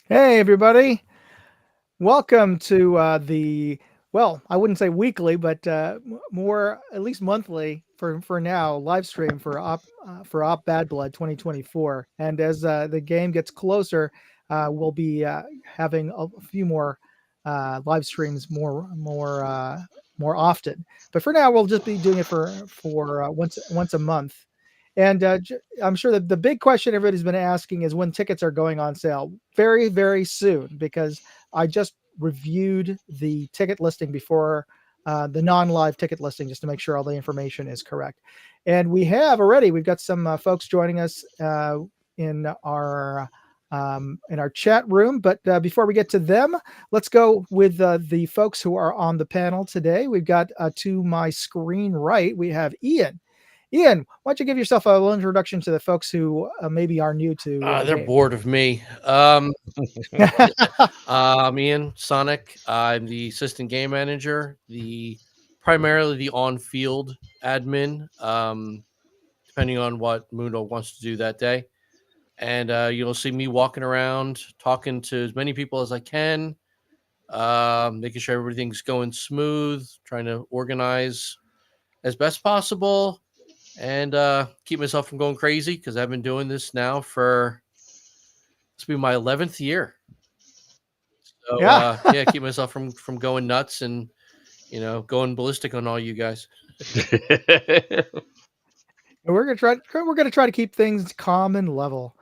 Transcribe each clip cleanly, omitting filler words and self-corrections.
Hey, everybody. Welcome to I wouldn't say weekly, but more, at least monthly for now, live stream for Op Bad Blood 2024. And as the game gets closer, we'll be having a few more live streams more often. But for now, we'll just be doing it for once a month. And I'm sure that the big question everybody's been asking is when tickets are going on sale. Very, very soon, because I just reviewed the ticket listing before the non-live ticket listing just to make sure all the information is correct. And we've got some folks joining us in our chat room. But before we get to them, let's go with the folks who are on the panel today. We've got to my screen right, we have Ian. Ian, why don't you give yourself a little introduction to the folks who maybe are new to the They're game? bored of me. I'm Ian Sonic. I'm the assistant game manager, primarily the on-field admin, depending on what Mundo wants to do that day. And you'll see me walking around, talking to as many people as I can, making sure everything's going smooth, trying to organize as best possible, and keep myself from going crazy because I've been doing this now for this will be my 11th year. So Yeah. keep myself from going nuts and going ballistic on all you guys. We're gonna try to keep things calm and level.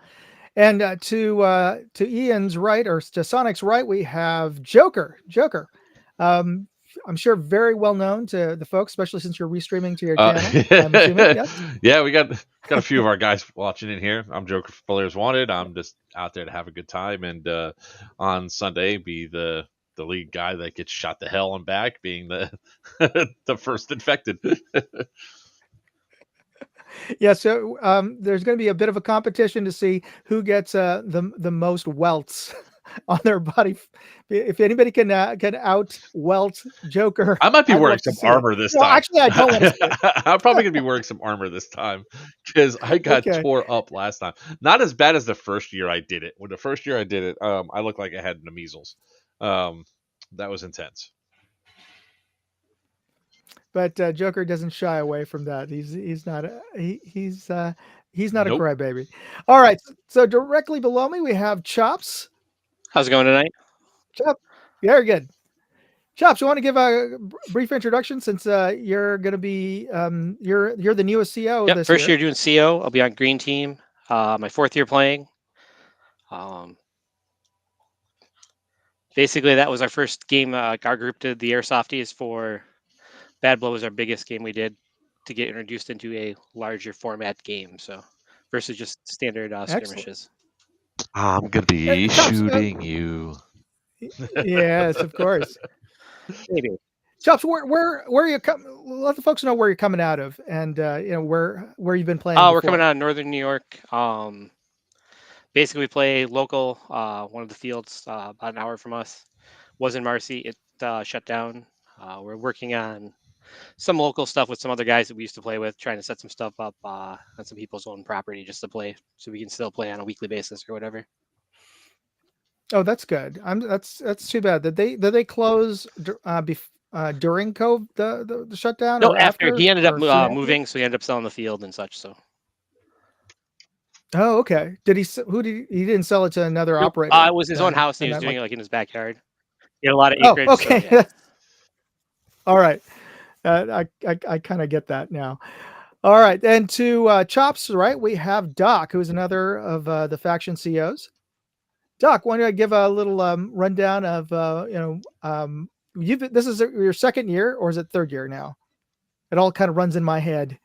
And to Ian's right, or to Sonic's right, we have Joker. Joker, um, I'm sure very well known to the folks, especially since you're restreaming to your channel. I'm assuming, yes. Yeah, we got a few of our guys watching in here. I'm Joker for Players Wanted. I'm just out there to have a good time, and on Sunday be the lead guy that gets shot to hell and back, being the the first infected. Yeah. So there's going to be a bit of a competition to see who gets the most welts on their body. If anybody can out welt Joker, I might be I'd wearing love to some see it. armor this No, time. actually, I don't want to see it. I'm probably gonna be wearing some armor this time because I got Okay. tore up last time. Not as bad as the first year I did it. When the first year I did it, I looked like I had the measles. Um, that was intense. But Joker doesn't shy away from that. He's not a Nope. crybaby. All right, so directly below me we have Chops. How's it going tonight? Chop, very good. Chops, you want to give a brief introduction since you're going to be you're the newest CO Yep, this first year. year doing CO. I'll be on green team. My fourth year playing. Basically, that was our first game. Our group did the Airsofties for Bad Blow was our biggest game we did to get introduced into a larger format game. So versus just standard Excellent. skirmishes. I'm gonna be Chops, shooting you. yes, of course. Maybe. Chops, where you come? Let the folks know where you're coming out of, and where you've been playing. We're before. coming out of Northern New York. Basically, we play local. One of the fields about an hour from us was in Marcy. It shut down. We're working on some local stuff with some other guys that we used to play with, trying to set some stuff up on some people's own property just to play, so we can still play on a weekly basis or whatever. Oh, that's good. That's too bad. Did they close during COVID the shutdown No, or after after he ended up or soon after? moving, so he ended up selling the field and such. So. Oh, okay. Did he didn't sell it to another Nope. operator? It was his own Then house, and he was that doing like. it like in his backyard. He had a lot of Oh, acreage. okay. So, yeah. All right. I kind of get that now. All right, and to Chops, right, we have Doc, who's another of the faction COs. Doc, why don't I give a little rundown of this is your second year, or is it third year now? It all kind of runs in my head,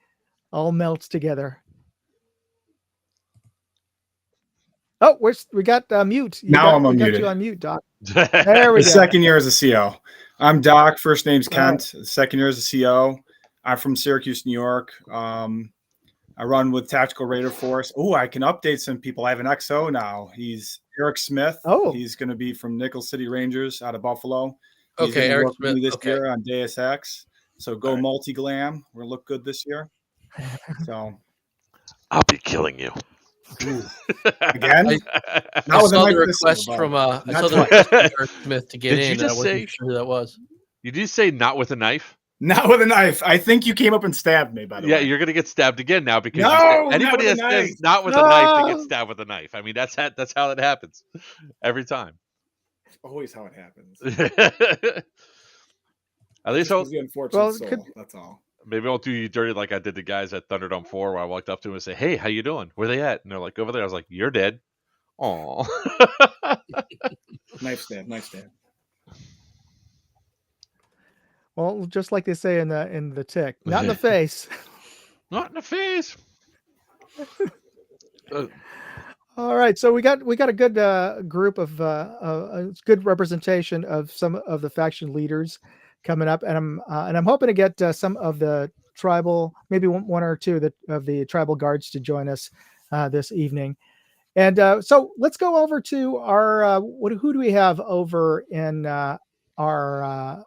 all melts together. Oh, we got mute. I'm unmuted. Got you on mute, Doc. There we go. Second year as a CO. I'm Doc. First name's Kent. Right. Second year as a CO. I'm from Syracuse, New York. I run with Tactical Raider Force. Oh, I can update some people. I have an XO now. He's Eric Smith. Oh. He's going to be from Nickel City Rangers out of Buffalo. He's Okay, Eric work Smith. with me this Okay. year on Deus Ex. So go right. multi-glam. We're going to look good this year. So I'll be killing you. Again? I Not with a saw the knife this request time, from Bob. I Not saw the twice. request from Eric Smith to get Did you in. And I just wasn't say- sure who that was. You did say not with a knife? Not with a knife. I think you came up and stabbed me, by the Yeah, way. you're gonna get stabbed again now because No, you said, not anybody with a that says knife. not with a knife, they get No. stabbed with a knife. I mean, that's how that happens every time. Always how it happens. At least Just I'll, was the unfortunate Well, soul. could- That's all. maybe I'll do you dirty like I did the guys at Thunderdome 4 where I walked up to them and say, "Hey, how you doing? Where they at?" And they're like, "Over there." I was like, "You're dead." Aw. Knife stab, knife stab. Well, just like they say in the Tick, not in the face. Not in the face. All right, so we got a good group of a good representation of some of the faction leaders coming up, and I'm hoping to get some of the tribal, maybe one or two of the tribal guards to join us this evening. And so let's go over to our who do we have over in our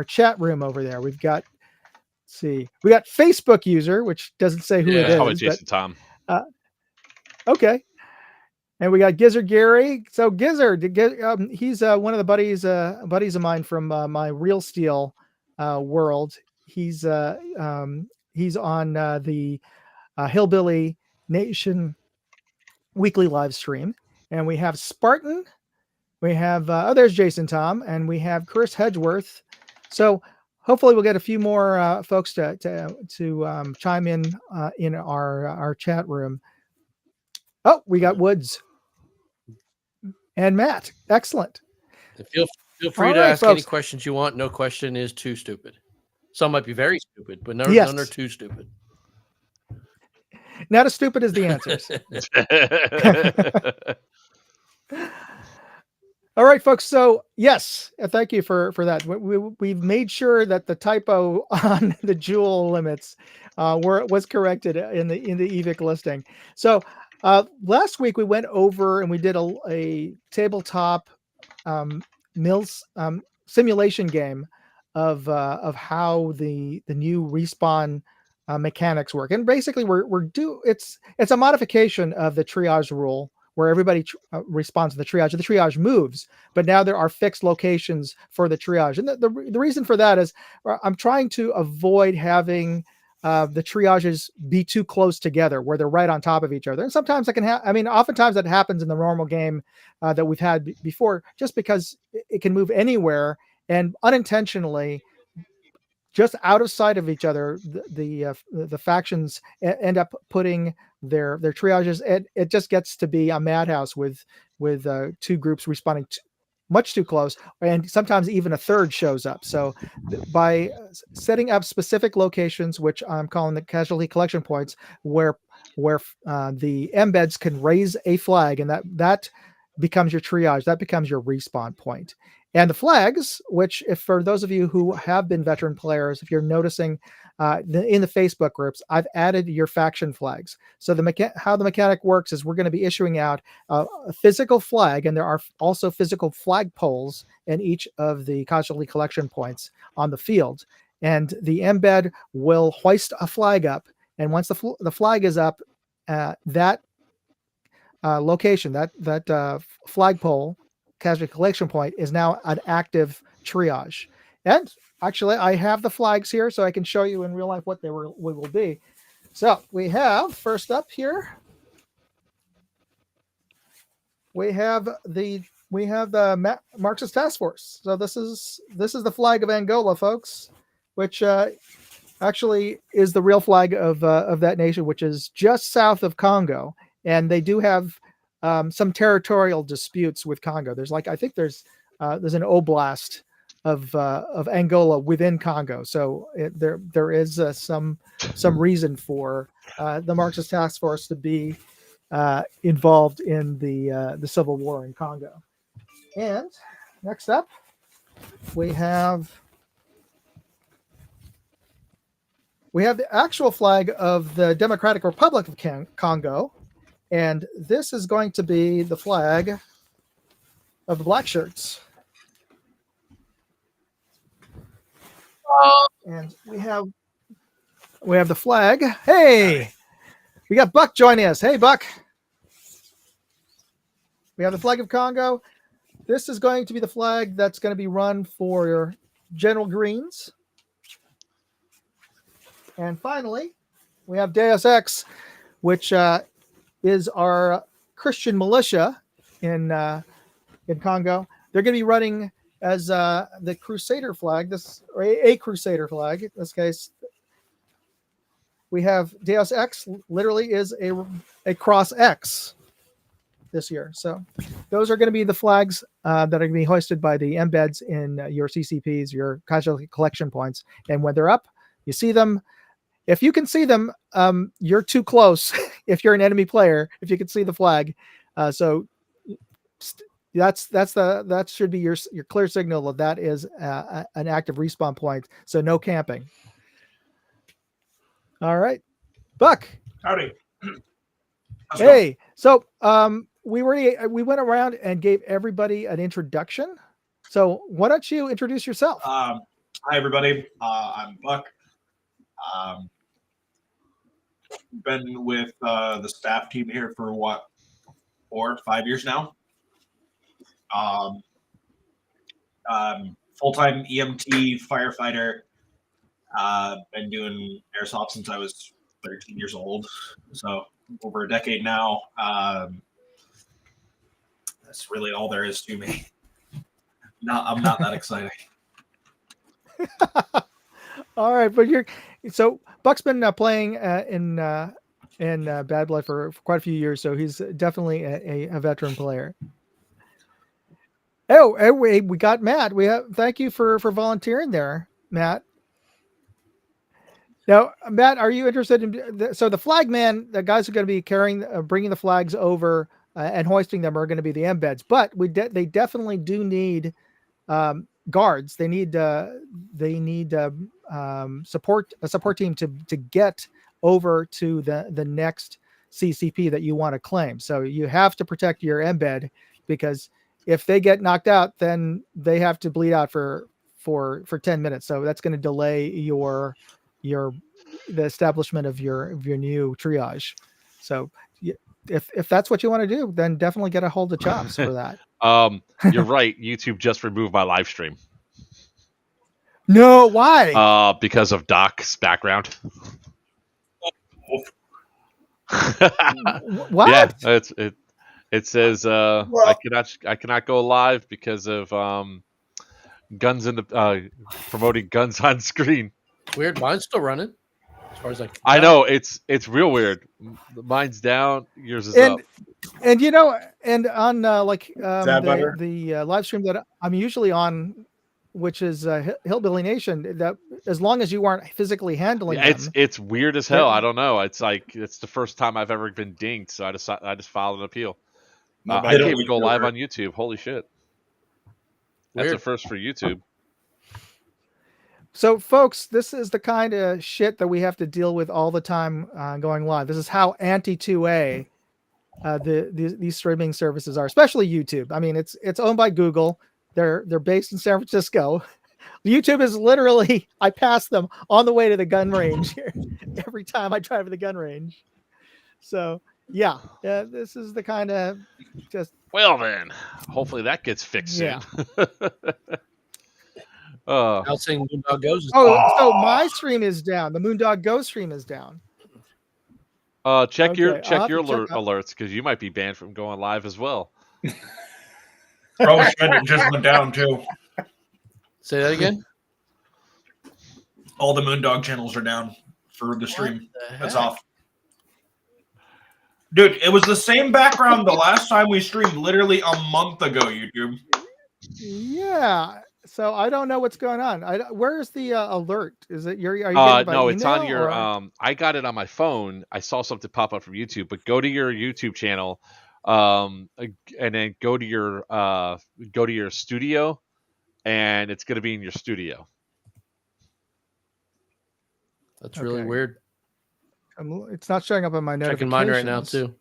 chat room over there? We've got, let's see, we got Facebook user, which doesn't say who Yeah. it It's probably is, Jason Tom. but okay. And we got Gizzard Gary. So Gizzard, he's one of the buddies of mine from my Real Steel world. He's on the Hillbilly Nation weekly live stream. And we have Spartan. We have there's Jason Tom, and we have Chris Hedgeworth. So hopefully we'll get a few more folks to chime in our chat room. Oh, we got Woods and Matt. Excellent. Feel free All to right, ask any folks. questions you want. No question is too stupid. Some might be very stupid, but Yes. none are too stupid. Not as stupid as the answers. All right, folks. So yes, thank you for that. We've made sure that the typo on the jewel limits was corrected in the EVIC listing. So last week we went over and we did a tabletop mills simulation game of how the new respawn mechanics work, and basically it's a modification of the triage rule where everybody responds to the triage. The triage moves, but now there are fixed locations for the triage. And the reason for that is I'm trying to avoid having the triages be too close together where they're right on top of each other. And sometimes that can oftentimes that happens in the normal game that we've had before, just because it can move anywhere and unintentionally, just out of sight of each other, the factions end up putting their triages. It just gets to be a madhouse with two groups responding much too close, and sometimes even a third shows up. So by setting up specific locations, which I'm calling the casualty collection points, where the embeds can raise a flag, and that becomes your triage, that becomes your respawn point. And the flags, which, if for those of you who have been veteran players, if you're noticing in the Facebook groups, I've added your faction flags. So how the mechanic works is we're going to be issuing out a physical flag, and there are also physical flag poles in each of the casualty collection points on the field. And the embed will hoist a flag up, and once the flag is up, that location, that flagpole casualty collection point is now an active triage. And actually, I have the flags here, so I can show you in real life what will be. So we have, first up here, we have the Marxist Task Force. So this is the flag of Angola, folks, which actually is the real flag of that nation, which is just south of Congo. And they do have some territorial disputes with Congo. I think there's an oblast of Angola within Congo. So there is some reason for the Marxist Task Force to be involved in the civil war in Congo. And next up, we have the actual flag of the Democratic Republic of Congo. And this is going to be the flag of the black shirts. And we have the flag. Hey, we got Buck joining us. Hey, Buck. We have the flag of Congo. This is going to be the flag that's going to be run for your General Greens. And finally, we have Deus Ex, which is our Christian militia in Congo. They're going to be running as the Crusader flag, or a Crusader flag. In this case, we have Deus Ex. Literally, is a cross X this year. So those are going to be the flags that are going to be hoisted by the embeds in your CCPs, your casualty collection points. And when they're up, you see them. If you can see them, you're too close. If you're an enemy player, if you can see the flag, so that should be your clear signal that is an active respawn point. So no camping. All right, Buck. Howdy. Hey, so we went around and gave everybody an introduction. So why don't you introduce yourself? Hi, everybody. I'm Buck. Been with the staff team here for 4 or 5 years now. Full-time EMT firefighter. Been doing airsoft since I was 13 years old. So over a decade now. That's really all there is to me. I'm not that exciting. All right, but so Buck's been playing in Bad Blood for quite a few years, so he's definitely a veteran player. Oh, we got Matt. Thank you for volunteering there, Matt. Now, Matt, are you interested in? So the flag man, the guys who are going to be bringing the flags over and hoisting them are going to be the embeds, but they definitely do need guards. They need a support team to get over to the next CCP that you want to claim. So you have to protect your embed, because if they get knocked out, then they have to bleed out for 10 minutes. So that's going to delay the establishment of your new triage. So if that's what you want to do, then definitely get a hold of Chops for that. You're right. YouTube just removed my live stream. No, why? Because of Doc's background. What? Yeah, it says I cannot go live because of guns in the promoting guns on screen. Weird. Mine's still running. As far as I know it's real weird. Mine's down. Yours is up. And and on the live stream that I'm usually on, which is Hillbilly Nation, that as long as you aren't physically handling them, it's weird as hell. I don't know. It's the first time I've ever been dinged, so I just filed an appeal. I can't even go live on YouTube. Holy shit! That's Weird. a first for YouTube. So, folks, this is the kind of shit that we have to deal with all the time going live. This is how anti-2A these streaming services are, especially YouTube. I mean, it's owned by Google. They're based in San Francisco. YouTube is literally, I pass them on the way to the gun range here every time I drive to the gun range. So, yeah, this is the kind of just. Well, then, hopefully that gets fixed soon. Now saying Moondog Goes. So my stream is down. The Moondog Go stream is down. Check your alerts, because you might be banned from going live as well. Oh shit! It just went down too. Say that again. All the Moondog channels are down for the stream. That's off. Dude, it was the same background the last time we streamed, literally a month ago. YouTube. Yeah. So I don't know what's going on. Where is the alert? Is it are you getting it by no, it's on your. or? I got it on my phone. I saw something pop up from YouTube, but go to your YouTube channel, and then go to your studio, and it's going to be in your studio. That's really weird. It's not showing up on my notifications. Checking mine right now too.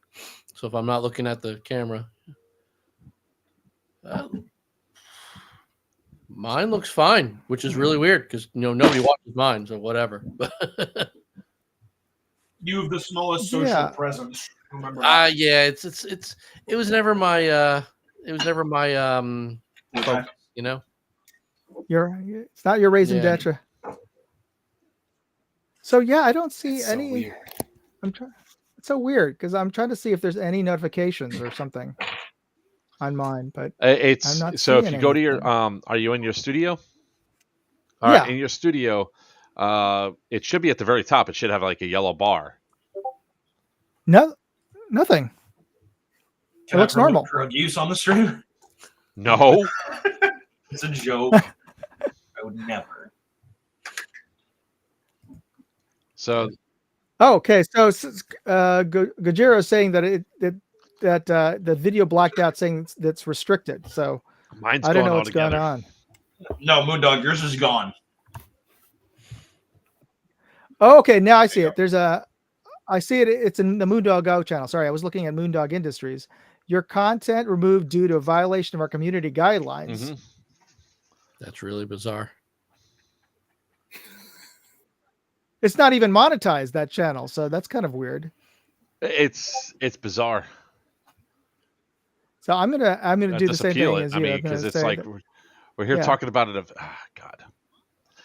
So if I'm not looking at the camera, mine looks fine, which is really weird because nobody watches mine, so whatever. You have the smallest social presence. Remember? Yeah, it was never my Okay. focus, you know. It's not your raison Yeah. d'etre. So yeah, I don't see It's so any. weird. I'm trying. It's so weird because I'm trying to see if there's any notifications or something on mine, but I'm It's not so if seeing you go to your anything. are you in your studio? All right, Yeah. in your studio, it should be at the very top. It should have like a yellow bar. No, nothing. Can It I looks promote normal. drug use on the stream? No. It's a joke. I would never. So Oh, okay. So Gojiro is saying that the video blacked out, saying that's restricted. So mine's I don't gone know what's going altogether. on. No, Moondog, yours is gone. Oh, okay, now I see There you it. I see it. It's in the Moondog Go channel. Sorry, I was looking at Moondog Industries. Your content removed due to a violation of our community guidelines. Mhm. That's really bizarre. It's not even monetized, that channel, so that's kind of weird. It's bizarre. So I'm gonna do the same Disappeal thing it. as I you. mean, I'm gonna because it's say like that- we're here yeah. talking about it. God.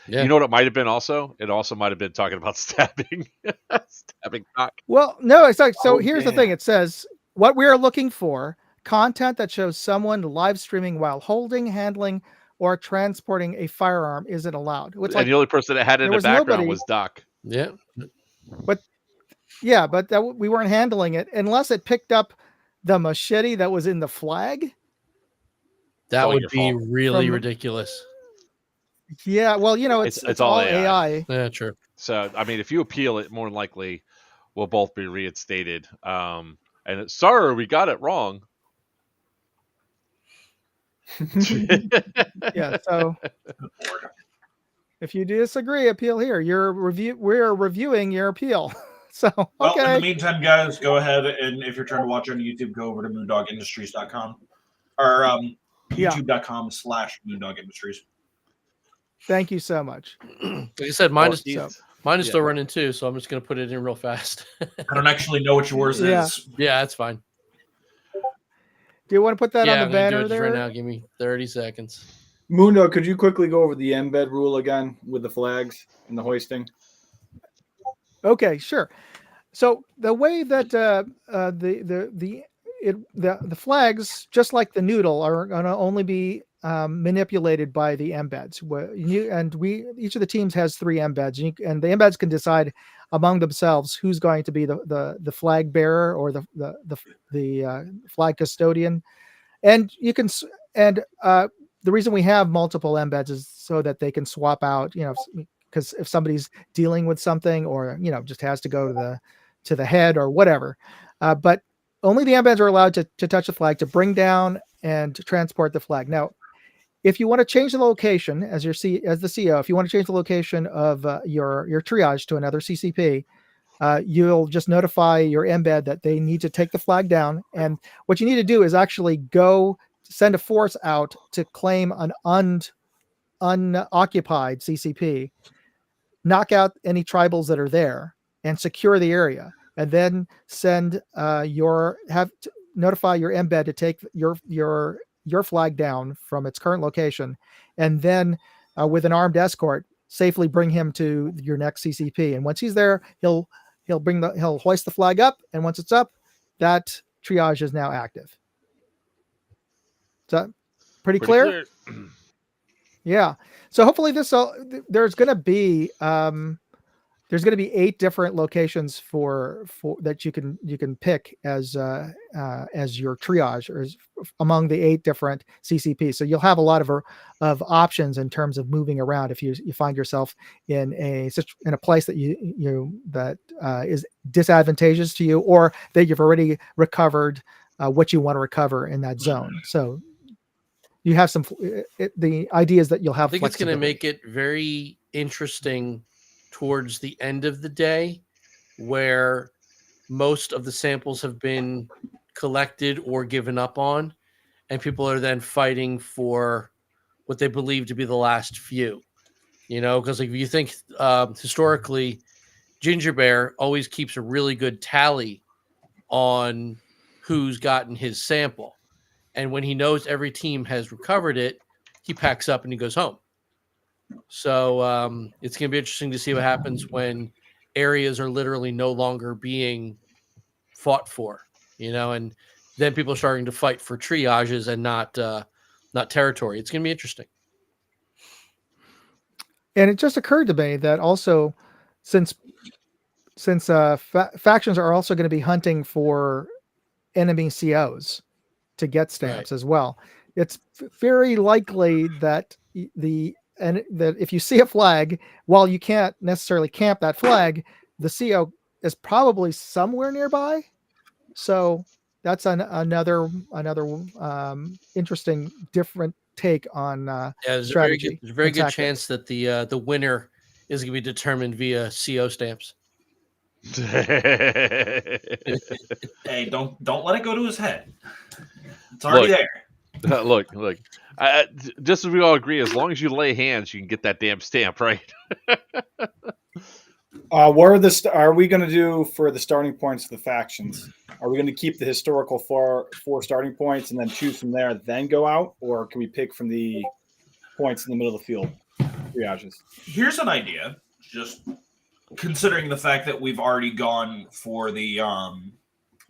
Yeah. You know what it might have been also? It also might have been talking about stabbing. Stabbing cock. Well, no, it's like so. Oh, Here's the yeah. thing. It says what we are looking for: content that shows someone live streaming while holding, handling, or transporting a firearm isn't allowed. It's And like the only person that had it in there the was background nobody. was Doc. Yeah. But yeah, but we weren't handling it unless it picked up the machete that was in the flag. That all would your be fault. really From- ridiculous. Yeah, well, you know, it's all AI. Yeah, true. So I mean, if you appeal it, more than likely we'll both be reinstated. And sorry, we got it wrong. Yeah, so if you disagree, appeal here. We're reviewing your appeal. So Well, in the okay. meantime, guys, go ahead and if you're trying to watch on YouTube, go over to moondogindustries.com or Yeah. youtube.com/moondogindustries. Thank you so much. Like I said, mine is So- mine is yeah. still running too, so I'm just gonna put it in real fast. I don't actually know what yours Yeah. is. Yeah, that's fine. Do you want to put that Yeah, on I'm the gonna do banner it just there? right now. Give me 30 seconds. Mundo, could you quickly go over the embed rule again with the flags and the hoisting? Okay, sure. So the way that the flags, just like the noodle, are going to only be manipulated by the embeds. Each of the teams has 3 embeds, and the embeds can decide among themselves who's going to be the flag bearer or the flag custodian, and you can the reason we have multiple embeds is so that they can swap out, because if somebody's dealing with something or just has to go to the head or whatever, but only the embeds are allowed to touch the flag, to bring down and to transport the flag. Now, if you want to change the location as the CEO, if you want to change the location of your triage to another CCP, you'll just notify your embed that they need to take the flag down. And what you need to do is actually go send a force out to claim an unoccupied CCP, knock out any tribals that are there, and secure the area. And then notify your embed to take your flag down from its current location, and then with an armed escort, safely bring him to your next CCP. And once he's there, he'll hoist the flag up, and once it's up, that triage is now active. Is that pretty clear? Yeah. So hopefully there's going to be 8 different locations for that you can pick as your triage, or among the 8 different CCPs. So you'll have a lot of options in terms of moving around if you find yourself in a place that that is disadvantageous to you, or that you've already recovered what you want to recover in that zone. So you have the idea is that you'll have I think it's going to flexibility. make it very interesting towards the end of the day, where most of the samples have been collected or given up on, and people are then fighting for what they believe to be the last few. Because if you think historically, Ginger Bear always keeps a really good tally on who's gotten his sample. And when he knows every team has recovered it, he packs up and he goes home. So it's going to be interesting to see what happens when areas are literally no longer being fought for, and then people are starting to fight for triages and not territory. It's going to be interesting. And it just occurred to me that also, since factions are also going to be hunting for enemy COs to get stamps as well, it's very likely that that if you see a flag, while you can't necessarily camp that flag, the CO is probably somewhere nearby. So that's another interesting, different take on strategy. There's a very good chance that the winner is going to be determined via CO stamps. Hey, don't let it go to his head. It's already there. Look. Just as we all agree, as long as you lay hands, you can get that damn stamp, right? What are we going to do for the starting points of the factions? Are we going to keep the historical four starting points and then choose from there, then go out, or can we pick from the points in the middle of the field triages? Here's an idea, just considering the fact that we've already gone for the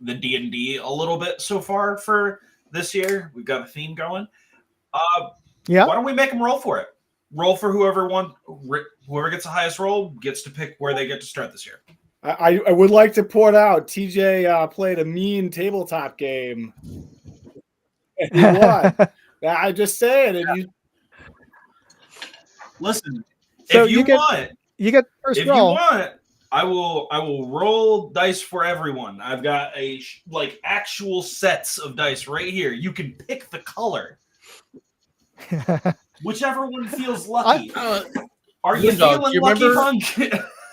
D&D a little bit so far for this year. We've got a theme going. Yeah. Why don't we make them roll for it? Roll for whoever gets the highest roll gets to pick where they get to start this year. I would like to point out TJ played a mean tabletop game. And he won. I just saying. And you listen. So if you get first roll. If you want, I will roll dice for everyone. I've got actual sets of dice right here. You can pick the color. Whichever one feels lucky. Are you feeling lucky, Punk?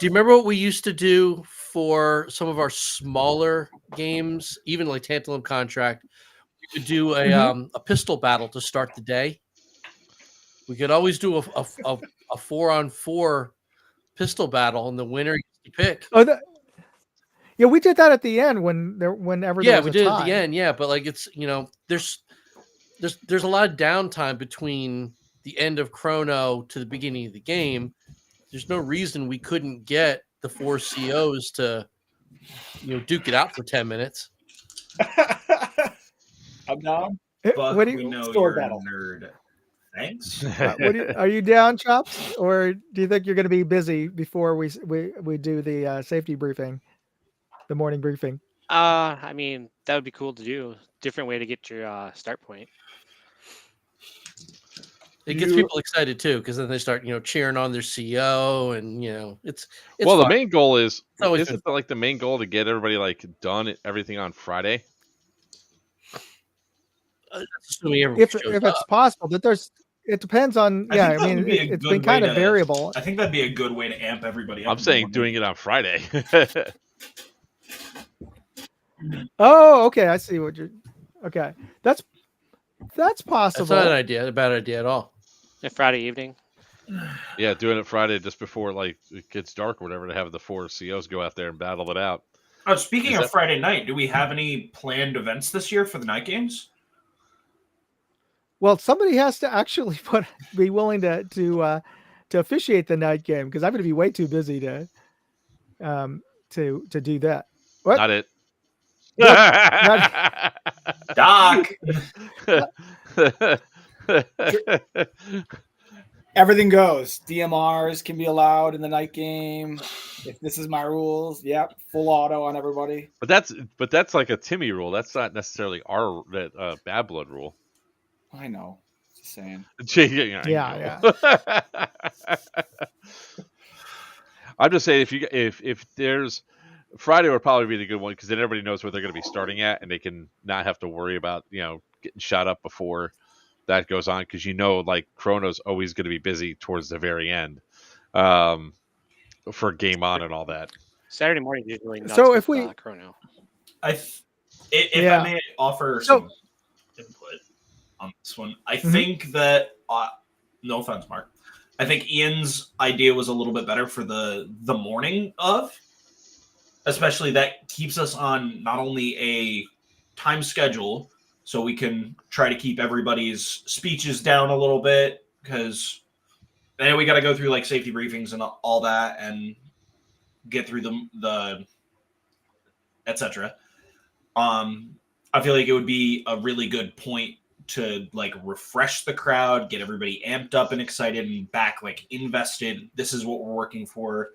Do you remember what we used to do for some of our smaller games, even like Tantalum Contract? We could do a pistol battle to start the day. We could always do a 4-on-4 pistol battle, and the winner gets to pick. Yeah, we did that at the end whenever there was we a did tie. at the end. Yeah, but it's there's a lot of downtime between the end of Chrono to the beginning of the game. There's no reason we couldn't get the 4 COs to duke it out for 10 minutes. I'm down. But we know you're a nerd. Thanks. Are you down, Chops? Or do you think you're going to be busy before we do the safety briefing, the morning briefing? I mean, that would be cool to do. Different way to get your start point. It gets people excited too, because then they start, cheering on their CEO, and it's well, fun. The main goal is isn't the main goal to get everybody done everything on Friday? Assuming if it's possible, but it depends on. I mean, it's been kind of variable. I think that'd be a good way to amp everybody up. I'm saying doing it on Friday. Oh, okay. I see what you're. Okay, that's possible. That's not a bad idea at all. Yeah, Friday evening. Yeah, doing it Friday just before it gets dark or whatever, to have the 4 COs go out there and battle it out. Speaking of Friday night, do we have any planned events this year for the night games? Well, somebody has to actually be willing to officiate the night game, because I'm going to be way too busy to do that. What? Not it. Doc. Everything goes. DMRs can be allowed in the night game. If this is my rules, yep, full auto on everybody. But that's like a Timmy rule. That's not necessarily our Bad Blood rule. I know. Just saying. Yeah. I'm just saying, if there's Friday would probably be the good one, because then everybody knows where they're going to be starting at, and they can not have to worry about getting shot up before that goes on, because Chrono's always going to be busy towards the very end for game on and all that. Saturday morning usually nuts so with, if we Chrono. If I may offer some input on this one, I think that no offense, Mark, I think Ian's idea was a little bit better for the morning of. especially that keeps us on not only a time schedule, so we can try to keep everybody's speeches down a little bit, because then we got to go through like safety briefings and all that and get through the etc. I feel like it would be a really good point to like refresh the crowd, get everybody amped up and excited and back like invested. This is what we're working for.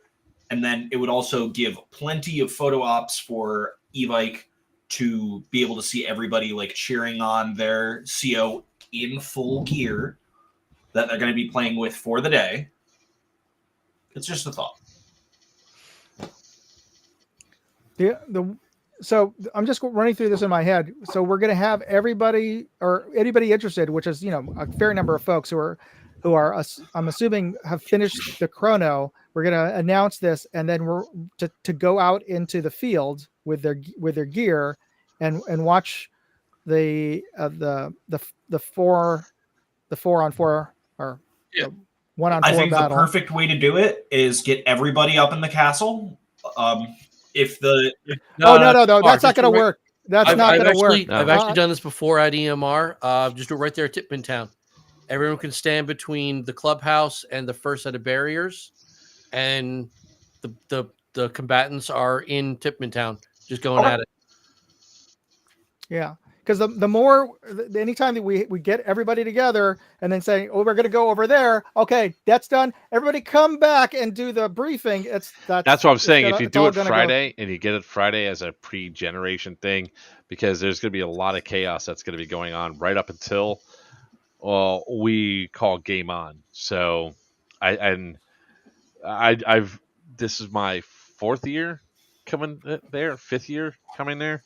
And then it would also give plenty of photo ops for Evike to be able to see everybody like cheering on their CO in full gear that they're going to be playing with for the day. It's just a thought. So I'm just running through this in my head. So we're going to have everybody or anybody interested, which is, a fair number of folks who are, I'm assuming have finished the chrono. We're going to announce this, and then we're to go out into the field with their gear and watch the 4-on-4 or Yeah. 1-on-4 I think battle. the perfect way to do it is get everybody up in the castle. If the No, that's not going to work. That's not going to work. I've actually done this before at EMR. Just do it right there at Tipman Town. Everyone can stand between the clubhouse and the first set of barriers, and the combatants are in Tipman Town, just going at it. Yeah, because anytime that we get everybody together and then say, oh, we're going to go over there. Okay, that's done. Everybody come back and do the briefing. That's what I'm saying. If you do it Friday and you get it Friday as a pre-generation thing, because there's going to be a lot of chaos that's going to be going on right up until we call game on. So I've this is my 4th year coming there, 5th year coming there.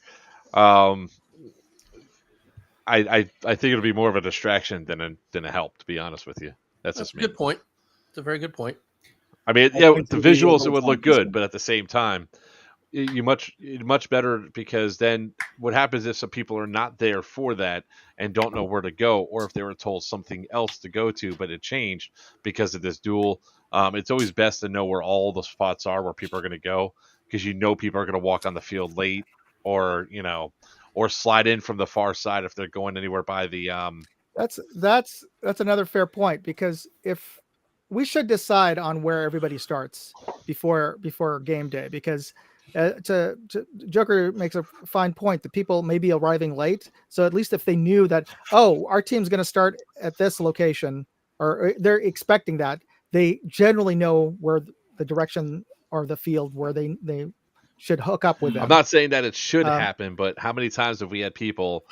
I think it'll be more of a distraction than a help, to be honest with you. That's just a me. Good point. It's a very good point. I mean, the visuals, it would look good, but at the same time, you much better, because then what happens if some people are not there for that and don't know where to go, or if they were told something else to go to but it changed because of this duel. It's always best to know where all the spots are where people are going to go, because people are going to walk on the field late, or slide in from the far side if they're going anywhere by the That's another fair point, because if we should decide on where everybody starts before game day, because Joker makes a fine point that people may be arriving late. So at least if they knew that, our team's going to start at this location, or they're expecting that, they generally know where the direction or the field where they should hook up with them. I'm not saying that it should happen, but how many times have we had people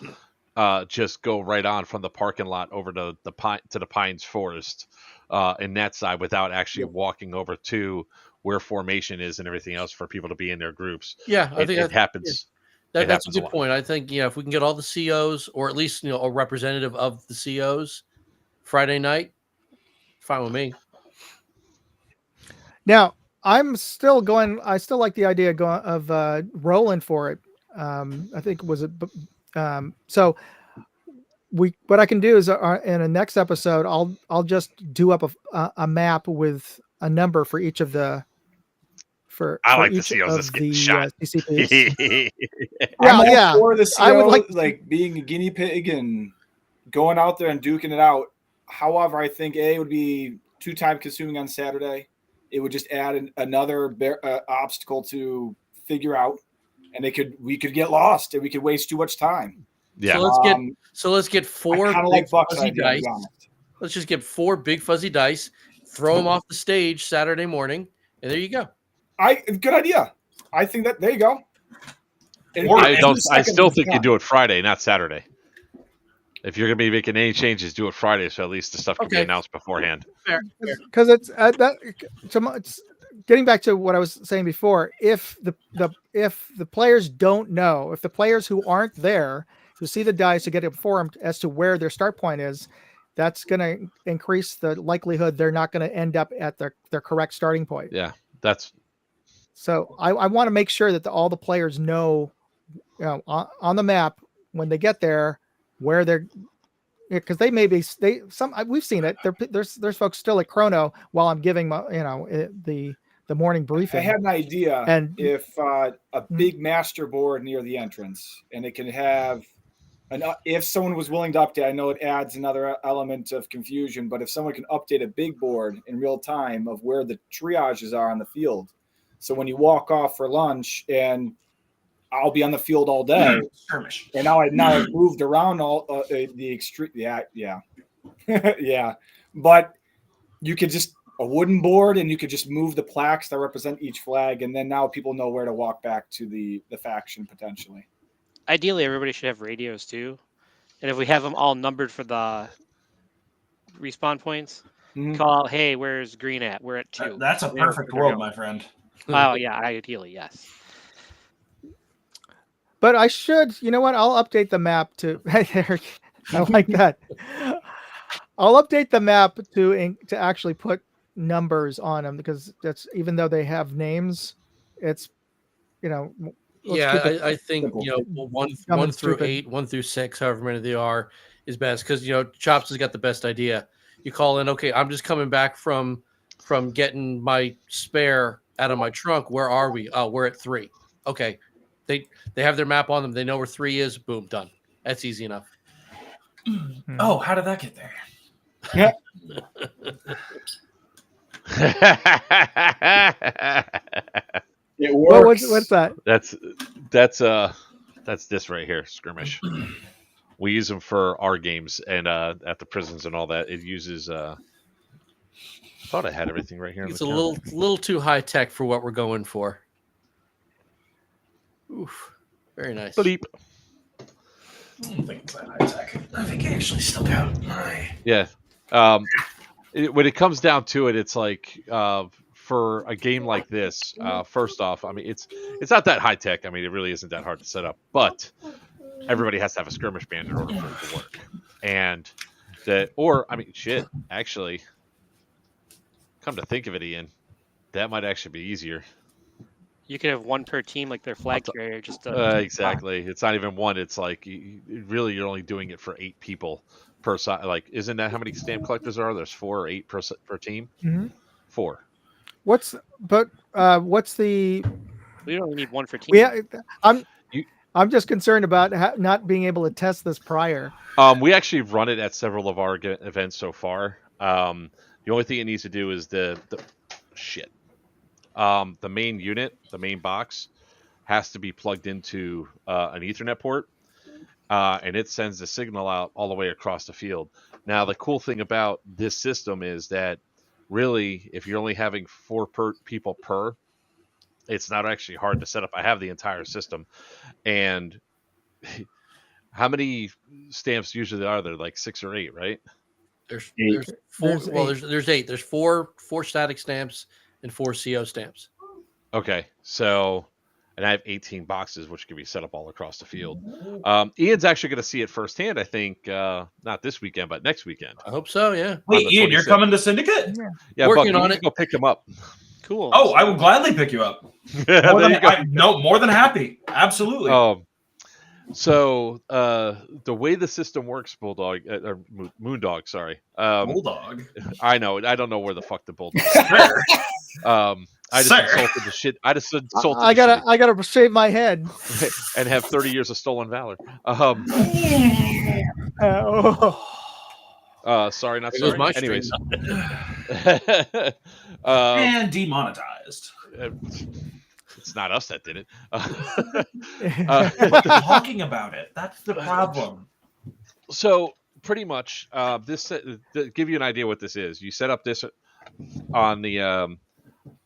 just go right on from the parking lot over to the Pines Forest in that side without actually walking over to where formation is and everything else for people to be in their groups? Yeah, I think it happens. That's a good point. I think if we can get all the COs, or at least a representative of the COs Friday night, fine with me. Now I still like the idea of rolling for it. I think so. What I can do is in a next episode, I'll just do up a map with a number for each of the I like each the COs that's getting shot. CCPs. I'm all for the CO, I would like being a guinea pig and going out there and duking it out. However, I think it would be too time consuming on Saturday. It would just add another obstacle to figure out, and we could get lost and we could waste too much time. Yeah. So let's get 4 big fuzzy dice. Let's just get 4 big fuzzy dice, throw them off the stage Saturday morning, and there you go. Good idea. I think that there you go. I still think you do it Friday, not Saturday. If you're going to be making any changes, do it Friday, so at least the stuff can be announced beforehand. Because it's getting back to what I was saying before. If the players don't know, if the players who aren't there who see the dice to get informed as to where their start point is, that's going to increase the likelihood they're not going to end up at their correct starting point. Yeah, so I want to make sure that all the players know, on the map when they get there where they're, because they may be we've seen it. There's folks still at chrono while I'm giving the the morning I briefing. had an idea. And- if a big master board near the entrance, and it can have if someone was willing to update, I know it adds another element of confusion, but if someone can update a big board in real time of where the triages are on the field, so when you walk off for lunch, and I'll be on the field all day, Skirmish. and now I've moved around all the extreme. Yeah, yeah, but you could just a wooden board, and you could just move the plaques that represent each flag, and then now people know where to walk back to the faction potentially. Ideally, everybody should have radios too, and if we have them all numbered for the respawn points, call out, hey, where's green at? We're at 2. That's a perfect world, my friend. Oh yeah, ideally, yes. But I should, you know what? I'll update the map to. Eric, I like that. I'll update the map to actually put numbers on them, because that's, even though they have names, it's, let's keep it I think simple. one Dumb one and through stupid. 8, 1 through 6, however many they are, is best, because Chops has got the best idea. You call in, okay, I'm just coming back from getting my spare out of my trunk. Where are we? Oh, we're at 3. Okay, they have their map on them. They know where 3 is. Boom, done. That's easy enough. Oh, how did that get there? Yeah. It Well, works. what's that? That's this right here, skirmish. We use them for our games and at the prisons and all that. It uses. I thought I had everything right here. It's a little too high tech for what we're going for. Oof, very nice. Bleep. I don't think it's that high tech. I think I actually still got my. Yeah. When it comes down to it, it's like for a game like this. First off, I mean, it's not that high tech. I mean, it really isn't that hard to set up, but everybody has to have a skirmish band in order for it to work. And shit. Actually, come to think of it, Ian, that might actually be easier. You could have one per team, like their flag carrier, just to, exactly. It's not even one. It's like really you're only doing it for 8 people per side. Like, isn't that how many stamp collectors are? There's 4 or 8 per team. Mm-hmm. 4. What's the? we don't need one for team. I'm just concerned about not being able to test this prior. We actually run it at several of our events so far. The only thing it needs to do is the main unit, the main box, has to be plugged into an Ethernet port, and it sends the signal out all the way across the field. Now, the cool thing about this system is that really, if you're only having 4 people per, it's not actually hard to set up. I have the entire system, and how many stamps usually are there? Like 6 or 8, right? There's 4. There's Well, 8. there's 8. There's 4 static stamps and 4 CO stamps. Okay, so, and I have 18 boxes, which can be set up all across the field. Ian's actually going to see it firsthand, I think, not this weekend, but next weekend. I hope so, yeah. Wait, Ian, you're coming to Syndicate? Yeah, Working Buck, on you it. can go pick him up. Cool. Oh, I will gladly pick you up. There More than, you go. more than happy. Absolutely. So the way the system works, Bulldog or Moondog, sorry. Bulldog. I know. I don't know where the fuck the Bulldog. Sir. I just Sir. insulted the shit. I just insulted. I gotta shave my head and have 30 years of stolen valor. Sorry, not There goes sorry. my stream. Anyways, And demonetized. it's not us that did it. We're talking about it. That's the problem. So pretty much, this to give you an idea what this is. You set up this on the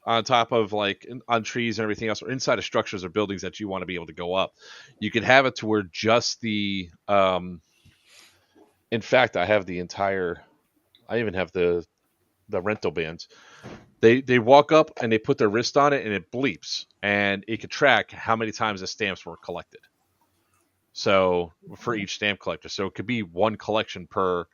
on top of on trees and everything else, or inside of structures or buildings that you want to be able to go up. You can have it to where just the in fact, I have the entire. I even have the rental bands. They walk up and they put their wrist on it and it bleeps and it can track how many times the stamps were collected. So for each stamp collector, so it could be one collection per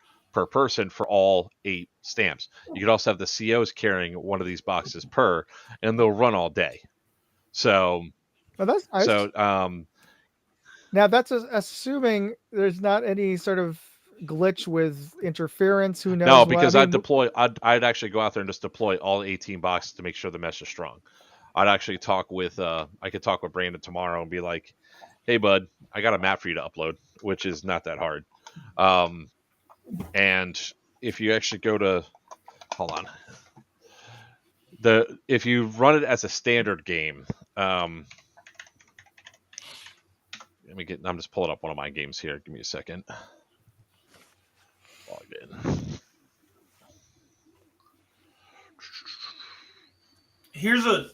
person for all 8 stamps. You could also have the COs carrying one of these boxes per, and they'll run all day. So, that's nice. now that's assuming there's not any sort of glitch with interference. Who knows? No, what? because I mean, I'd actually go out there and just deploy all 18 boxes to make sure the mesh is strong. I'd actually I could talk with Brandon tomorrow and be like, hey, bud, I got a map for you to upload, which is not that hard. And if you actually go to, hold on, if you run it as a standard game, I'm just pulling up one of my games here. Give me a second. Log in. Here's a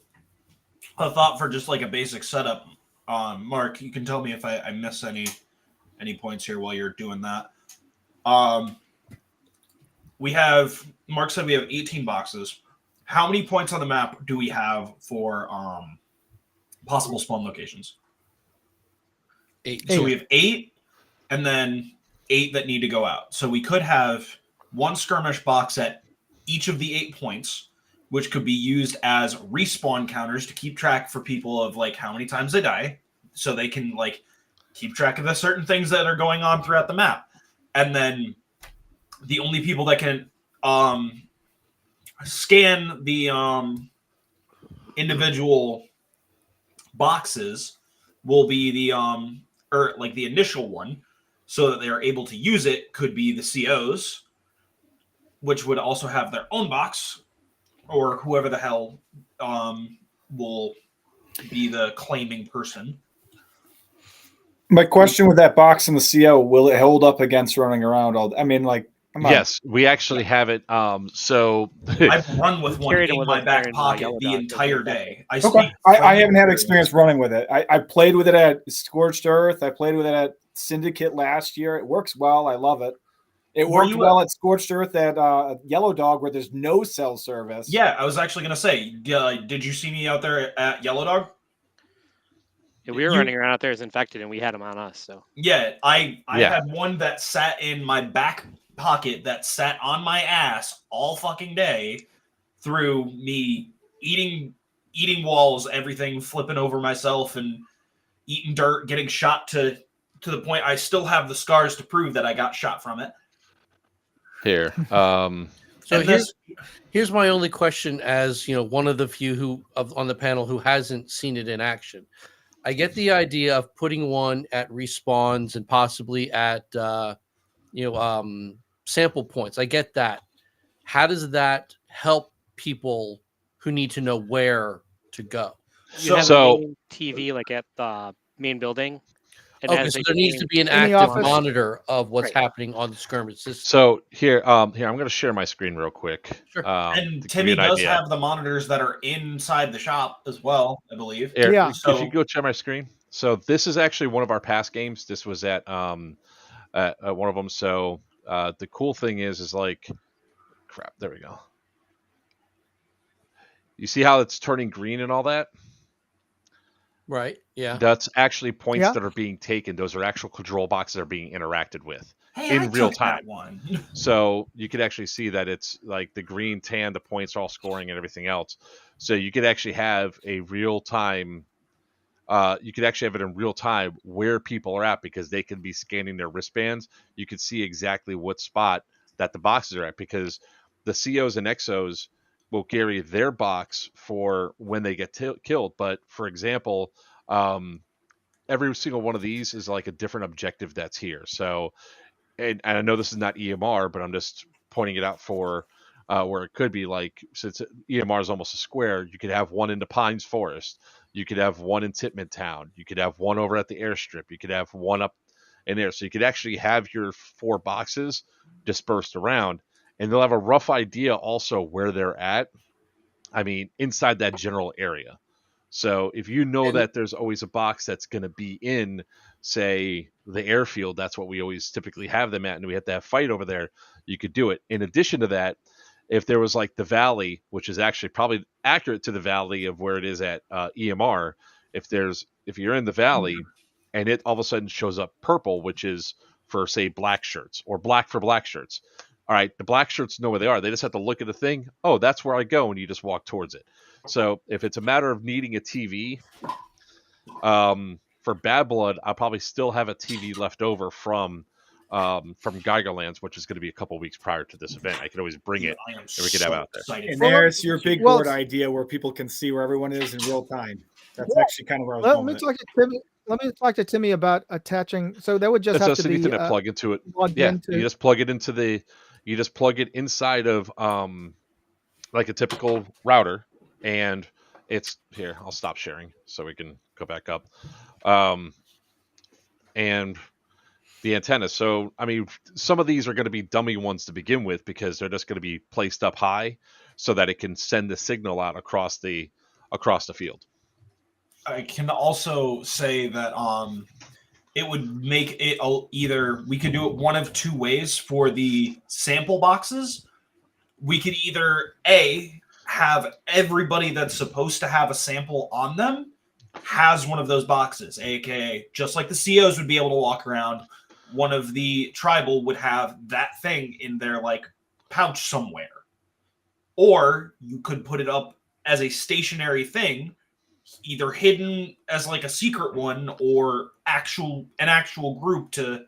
thought for just like a basic setup. Mark, you can tell me if I miss any points here while you're doing that. Mark said we have 18 boxes. How many points on the map do we have for possible spawn locations? 8. So we have 8, and then 8 that need to go out. So we could have 1 skirmish box at each of the 8 points, which could be used as respawn counters to keep track for people of like how many times they die, so they can like keep track of the certain things that are going on throughout the map. And then the only people that can scan the individual boxes will be the the initial one, so that they are able to use it, could be the COs, which would also have their own box, or whoever the hell will be the claiming person. My question with that box in the CO, will it hold up against running around all? I mean, like, yes, we actually have it. So I've run with one carried it in with my us back during, pocket Yellow the Dog, entire but- day. I speak haven't had from experience running with it. I played with it at Scorched Earth. I played with it at Syndicate last year. It works well. I love it. It worked well at Scorched Earth at Yellow Dog, where there's no cell service. Yeah, I was actually going to say, did you see me out there at Yellow Dog? Yeah, we were running around out there as infected, and we had them on us. So yeah, I had one that sat in my back pocket, that sat on my ass all fucking day, through me eating walls, everything, flipping over myself and eating dirt, getting shot to the point I still have the scars to prove that I got shot from it. Here. So here's my only question, as one of the few on the panel who hasn't seen it in action. I get the idea of putting one at respawns and possibly at sample points. I get that. How does that help people who need to know where to go? You have a main TV like at the main building. And okay, so there needs to be an active monitor of what's happening on the skirmish system. So here, I'm going to share my screen real quick. Sure. And Timmy does have the monitors that are inside the shop as well, I believe. Yeah. If you go check my screen. So this is actually one of our past games. This was at one of them. So the cool thing is like, crap. There we go. You see how it's turning green and all that? Right. Yeah. That's actually points that are being taken. Those are actual control boxes that are being interacted with in real time. So you could actually see that it's like the green, tan, the points are all scoring and everything else. So you could actually have a real time. You could actually have it in real time where people are at, because they can be scanning their wristbands. You can see exactly what spot that the boxes are at, because the COs and XOs will carry their box for when they get killed. But for example, every single one of these is like a different objective that's here. So, and I know this is not EMR, but I'm just pointing it out for where it could be. Like, since EMR is almost a square, you could have one in the Pines Forest. You could have one in Titman Town. You could have one over at the airstrip. You could have one up in there. So you could actually have your 4 boxes dispersed around, and they'll have a rough idea also where they're at. I mean, inside that general area. So if you know that there's always a box that's going to be in, say, the airfield, that's what we always typically have them at, and we have to have fight over there, you could do it. In addition to that, if there was like the valley, which is actually probably accurate to the valley of where it is at EMR, if you're in the valley and it all of a sudden shows up purple, which is for, say, black shirts, or black for black shirts. All right, the black shirts know where they are. They just have to look at the thing. Oh, that's where I go, and you just walk towards it. So if it's a matter of needing a TV, for Bad Blood, I'll probably still have a TV left over from from Geigerlands, which is going to be a couple weeks prior to this event. I could always bring it. I am and we could have so it out there. excited. And Well, there's your big well, board idea where people can see where everyone is in real time. That's Yeah. actually kind of where I was Let going me with it. talk to Timmy. Let me talk to Timmy about attaching. So that would just That's have to just be anything to plug into it. plugged Yeah, into. you just plug it into you just plug it inside of like a typical router, and it's here. I'll stop sharing so we can go back up. And the antenna. So, I mean, some of these are going to be dummy ones to begin with because they're just going to be placed up high so that it can send the signal out across the field. I can also say that it would make it either we could do it one of two ways for the sample boxes. We could either have everybody that's supposed to have a sample on them has one of those boxes, aka just like the COs would be able to walk around, one of the tribal would have that thing in their like pouch somewhere. Or you could put it up as a stationary thing, either hidden as like a secret one or an actual group to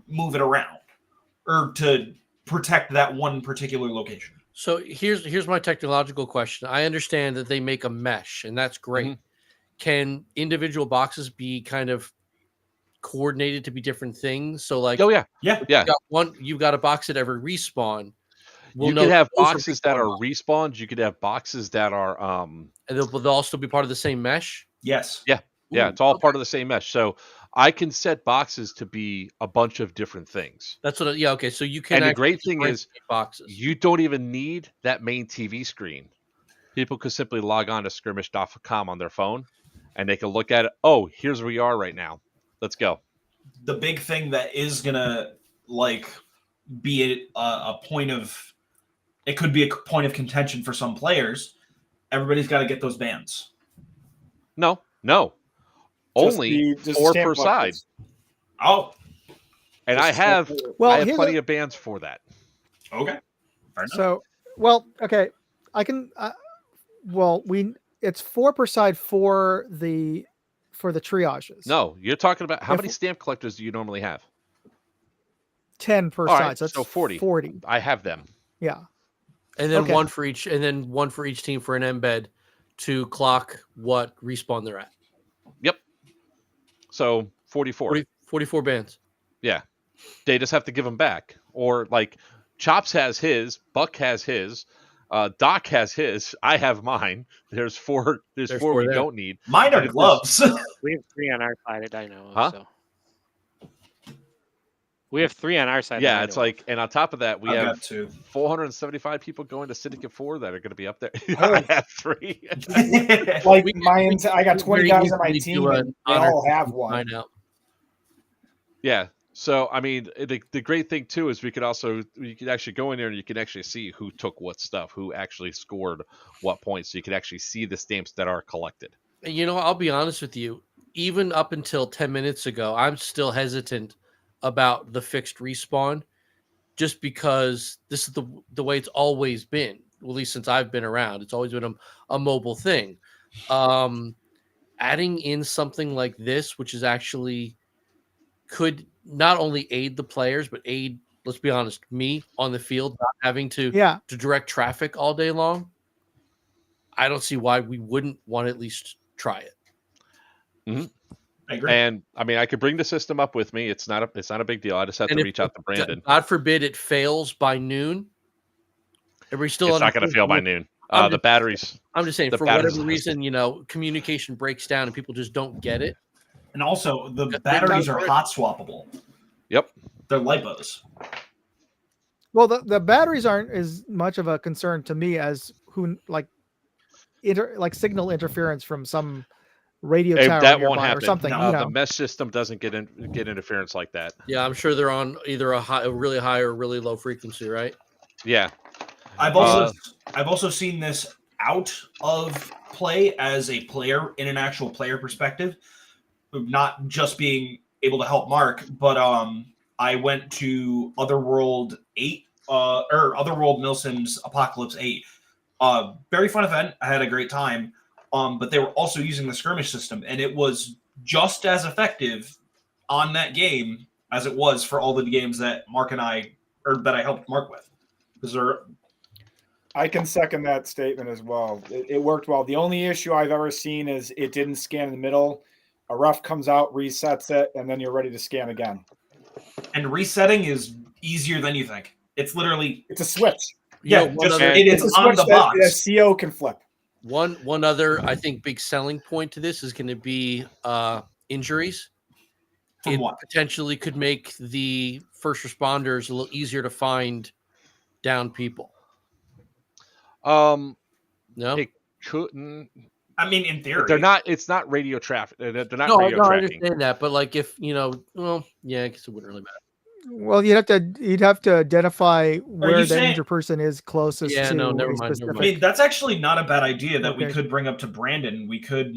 move it around or to protect that one particular location. So here's my technological question. I understand that they make a mesh, and that's great. Mhm. Can individual boxes be kind of coordinated to be different things? So like, Oh yeah, Yeah. yeah. you've got a box at every respawn. We'll You know could have those are boxes that respawn are boxes. respawns. You could have boxes that are And they'll also be part of the same mesh. Yes. yeah, Ooh, it's all okay. part of the same mesh. So I can set boxes to be a bunch of different things. That's what. Yeah. Okay. So you can. And the actually great thing define is boxes. you don't even need that main TV screen. People could simply log on to skirmish.com on their phone and they can look at it. Oh, here's where we are right now. Let's go. The big thing that is gonna like be a point of it could be a point of contention for some players. Everybody's got to get those bands. No. Just Only the 4 stamp per side. buckets. Oh, And Just I have Well, plenty here's of bands for that. okay. Fair enough. so well, okay. I can. Well, it's 4 per side for the triages. No, you're talking about how If- many stamp collectors do you normally have? 10 per All side. right, So that's so 40. 40. I have them. Yeah. And then Okay. one for each, team for an embed to clock what respawn they're at. Yep. So 44. 44 bands. Yeah. They just have to give them back. Or like Chops has his, Buck has his, Doc has his, I have mine. There's four There's we four there. don't need. Mine And are if there's- gloves. We have 3 on our side that I know of. Huh? So. We have 3 on our side. that Yeah, I it's know of. like, and on top of that, we I've have got 2. 475 people going to Syndicate 4 that are going to be up there. Oh. I have 3. Like We- mine's, I got 20 guys on my easily team do and an they honor all have system one. sign out. Yeah. So I mean, the great thing too is you could actually go in there and you can actually see who took what stuff, who actually scored what points. So you can actually see the stamps that are collected. And I'll be honest with you. Even up until 10 minutes ago, I'm still hesitant about the fixed respawn, just because this is the way it's always been. Well, at least since I've been around, it's always been a mobile thing. Adding in something like this, which is actually could not only aid the players, but aid, let's be honest, me on the field, not having to direct traffic all day long. I don't see why we wouldn't want to at least try it. Mm-hmm. I agree. And I mean, I could bring the system up with me. It's not a big deal. I just have to reach out to Brandon. God forbid it fails by noon. Are we still? It's not going to fail by noon. The batteries. I'm just saying, for whatever reason, communication breaks down and people just don't get it. And also, the batteries are hot swappable. Yep. They're lipos. Well, the batteries aren't as much of a concern to me as signal interference from some radio tower that won't nearby happen. or something. No, the mesh system doesn't get interference like that. Yeah, I'm sure they're on either a really high or really low frequency, right? Yeah. I've also seen this out of play as a player in an actual player perspective, not just being able to help Mark, but I went to Otherworld 8 or Otherworld Milsim's Apocalypse 8. Very fun event. I had a great time. But they were also using the skirmish system, and it was just as effective on that game as it was for all the games that Mark and I, or that I helped Mark with. Because I can second that statement as well. It worked well. The only issue I've ever seen is it didn't scan in the middle. A ref comes out, resets it, and then you're ready to scan again. And resetting is easier than you think. It's literally It's a switch. Yeah, just it It's is a on switch the box. that a CO can flip. One other, I think, big selling point to this is going to be injuries. From It what? potentially could make the first responders a little easier to find down people. No, it couldn't. I mean, in theory, they're not. It's not radio traffic. They're not no, radio I tracking. understand that, but like if well, yeah, I guess it wouldn't really matter. Well, you'd have to identify where that saying- injured person is closest Yeah, to no, never a mind, specific. I mean, that's actually not a bad idea that we location. could bring up to Brandon. We could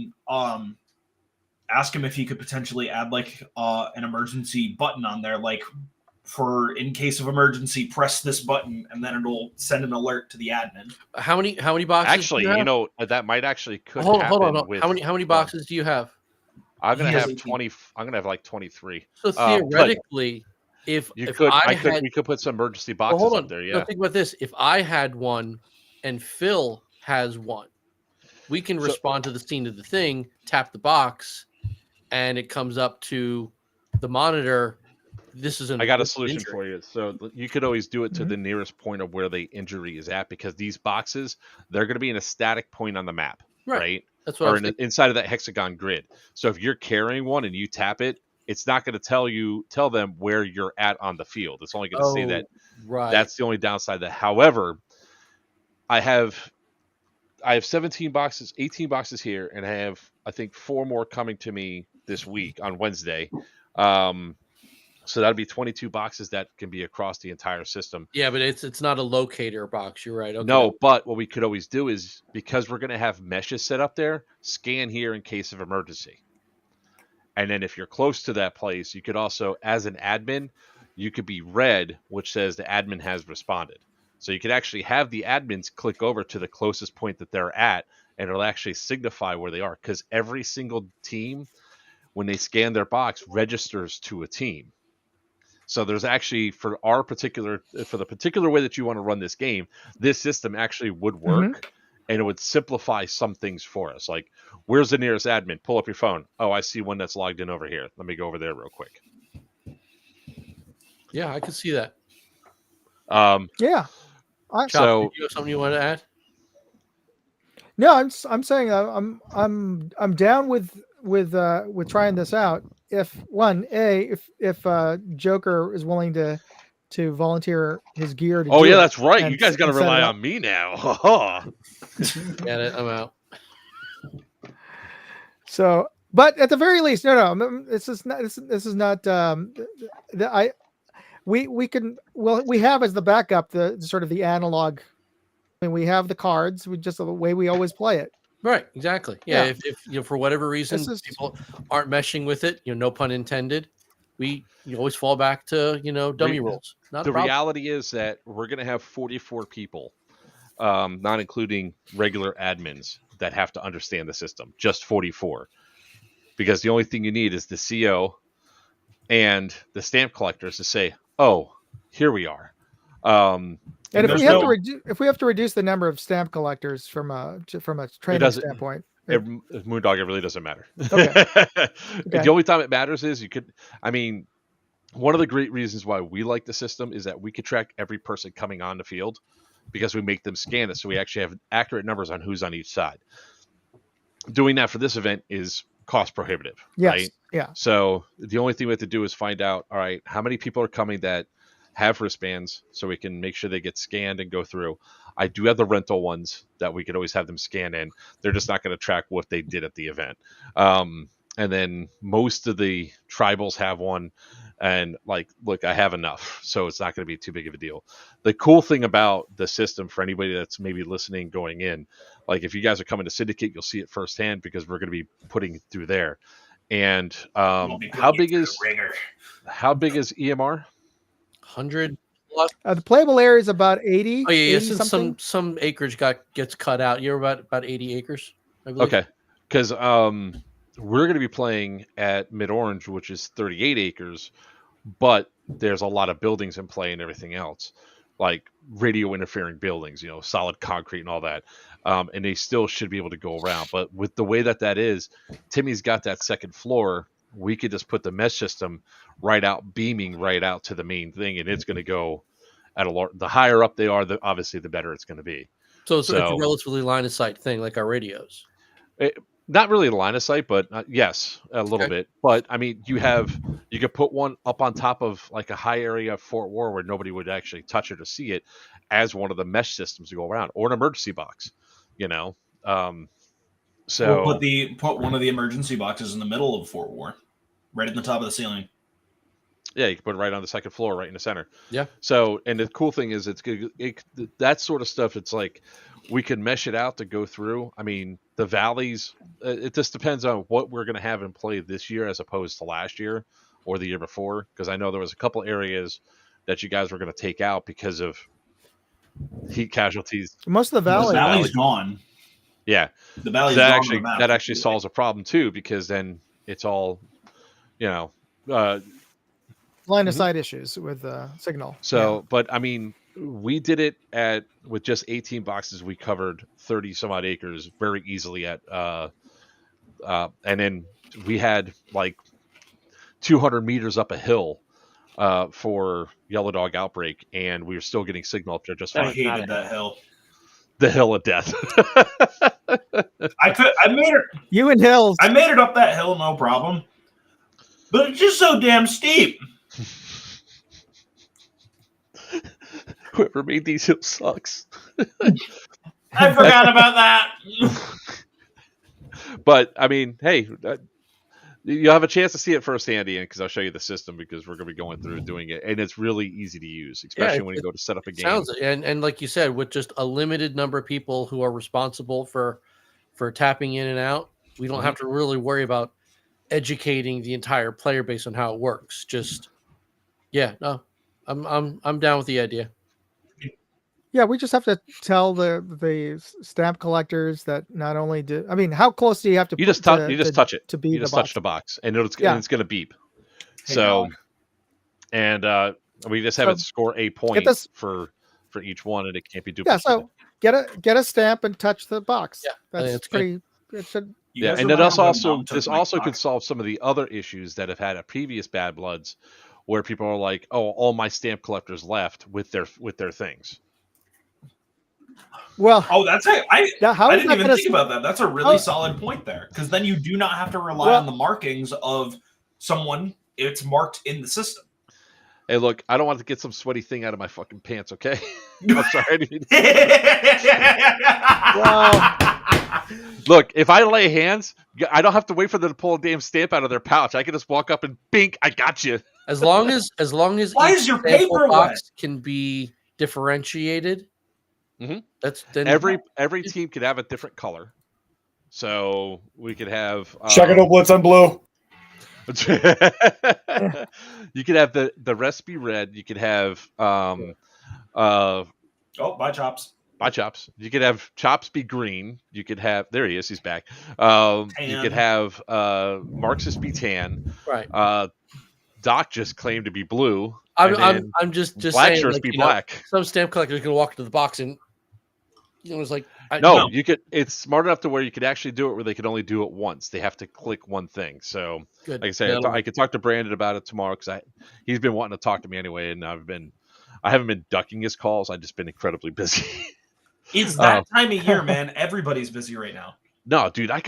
ask him if he could potentially add like an emergency button on there, like for in case of emergency, press this button and then it'll send an alert to the admin. How many boxes? Actually, do you have? that might actually could hold happen. on. With, how many boxes do you have? I'm gonna He has have 18. 20. I'm gonna have like 23. So theoretically, if we could put some emergency boxes hold on. up there. No, Yeah. think about this: if I had one and Phil has one, we can respond to the scene of the thing, tap the box, and it comes up to the monitor. This is I got a solution for you. So you could always do it to the nearest point of where the injury is at, because these boxes, they're going to be in a static point on the map, right? That's what or inside of that hexagon grid. So if you're carrying one and you tap it, it's not going to tell them where you're at on the field. It's only going to say that. Right. That's the only downside. That, however, I have 17 boxes, 18 boxes here, and I have, I think, 4 more coming to me this week on Wednesday. So that'd be 22 boxes that can be across the entire system. Yeah, but it's not a locator box. You're right. Okay. No, but what we could always do is, because we're going to have meshes set up there, scan here in case of emergency. And then if you're close to that place, you could also, as an admin, you could be red, which says the admin has responded. So you could actually have the admins click over to the closest point that they're at, and it'll actually signify where they are. Because every single team, when they scan their box, registers to a team. So there's actually, for the particular way that you want to run this game, this system actually would work, and it would simplify some things for us. Like, where's the nearest admin? Pull up your phone. Oh, I see one that's logged in over here. Let me go over there real quick. Yeah, I can see that. Yeah. So, you have something you want to add? No, I'm saying I'm down with trying this out. If Joker is willing to volunteer his gear to yeah, that's right. You guys got to rely on me now. Get it? I'm out. So, but at the very least, no, this is not. We have as the backup the sort of the analog. I mean, we have the cards. We just the way we always play it. Right, exactly. Yeah, if for whatever reason people aren't meshing with it, no pun intended, you always fall back to dummy rolls. The reality is that we're going to have 44 people, not including regular admins, that have to understand the system. Just 44, because the only thing you need is the CO and the stamp collectors to say, "Oh, here we are." And if we have to reduce the number of stamp collectors from a training standpoint, Moondog, it really doesn't matter. Okay. The only time it matters is one of the great reasons why we like the system is that we could track every person coming on the field, because we make them scan it, so we actually have accurate numbers on who's on each side. Doing that for this event is cost prohibitive, right? Yeah. So the only thing we have to do is find out, all right, how many people are coming that have wristbands, so we can make sure they get scanned and go through. I do have the rental ones that we could always have them scan in. They're just not going to track what they did at the event. And then most of the tribals have one, and look, I have enough, so it's not going to be too big of a deal. The cool thing about the system, for anybody that's maybe listening going in, like if you guys are coming to Syndicate, you'll see it firsthand, because we're going to be putting it through there. And how big is EMR? 100 plus. The playable area is about 80. Oh yeah, 80 since some acreage gets cut out. You're about 80 acres, I believe. Okay, because we're going to be playing at Mid Orange, which is 38 acres. but there's a lot of buildings in play and everything else, like radio interfering buildings, solid concrete and all that. And they still should be able to go around. But with the way that is, Timmy's got that second floor. We could just put the mesh system right out, beaming right out to the main thing, and it's going to go at the higher up they are, obviously the better it's going to be. So it's a relatively line of sight thing, like our radios. Not really a line of sight, but yes, a little bit. But I mean, you could put one up on top of like a high area of Fort War where nobody would actually touch it or see it, as one of the mesh systems to go around, or an emergency box, So or put one of the emergency boxes in the middle of Fort War, right at the top of the ceiling. Yeah, you can put it right on the second floor, right in the center. Yeah. So, and the cool thing is, it's good. That sort of stuff. It's like we can mesh it out to go through. I mean, the valleys. It just depends on what we're going to have in play this year as opposed to last year or the year before. Because I know there was a couple areas that you guys were going to take out because of heat casualties. Most of the valley's gone. Yeah, the valley's that gone. That actually solves a problem too, because then it's all, line of sight issues with signal. So, but I mean, we did it with just 18 boxes. We covered 30 some odd acres very easily and then we had like 200 meters up a hill for Yellow Dog outbreak, and we were still getting signal up there just fine. I hated that hill. The hill of death. I made it. You and Hills. I made it up that hill, no problem. But it's just so damn steep. Whoever made these hills sucks. I forgot about that. But I mean, hey, you'll have a chance to see it firsthand, Ian, because I'll show you the system, because we're going to be going through doing it, and it's really easy to use, especially when you go to set up a game. And like you said, with just a limited number of people who are responsible for tapping in and out, we don't have to really worry about educating the entire player base on how it works. Just I'm down with the idea. Yeah, we just have to tell the stamp collectors that not only do. I mean, how close do you have to? You just touch it. To be you just touch the box, and it's going to beep. Hey, so, and we just have it score a point for each one, and it can't be duplicated. Yeah, so get a stamp and touch the box. Yeah, that's pretty. It should. Yeah, and this also could solve some of the other issues that have had at previous Bad Bloods, where people are like, "Oh, all my stamp collectors left with their things." Well, that's it. I didn't even think about that. That's a really solid point there, because then you do not have to rely on the markings of someone. It's marked in the system. Hey, look, I don't want to get some sweaty thing out of my fucking pants, okay? I'm sorry. Well, look, if I lay hands, I don't have to wait for them to pull a damn stamp out of their pouch. I can just walk up and bink, I got you. As long as why is your paper box can be differentiated. Mm-hmm. That's then every team could have a different color, so we could have Shagado Blitz on blue. You could have the rest be red. You could have my chops. My chops. You could have chops be green. You could have he is. He's back. You could have Marxist be tan. Right. Doc just claimed to be blue. I'm just black saying, shirts be black. Some stamp collectors can walk into the box and it's like you could. It's smart enough to where you could actually do it where they could only do it once. They have to click one thing. So, good. Like I said, I could talk to Brandon about it tomorrow, because he's been wanting to talk to me anyway, and I haven't been ducking his calls. I've just been incredibly busy. It's that time of year, man. Everybody's busy right now. No, dude, I'm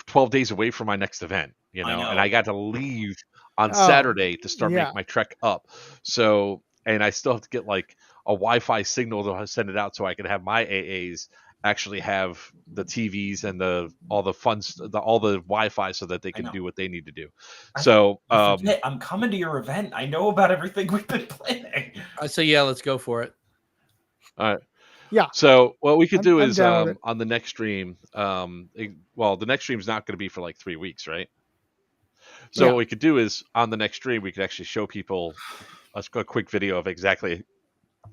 12 days away from my next event, and I got to leave on Saturday to start making my trek up. So, and I still have to get like a Wi-Fi signal to send it out so I can have my AAs actually have the TVs and all the Wi-Fi so that they can do what they need to do. I'm coming to your event. I know about everything we've been planning. I say, let's go for it. All right. Yeah. So what we could do is on the next stream. The next stream is not going to be for like 3 weeks, right? So what we could do is on the next stream we could actually show people a quick video of exactly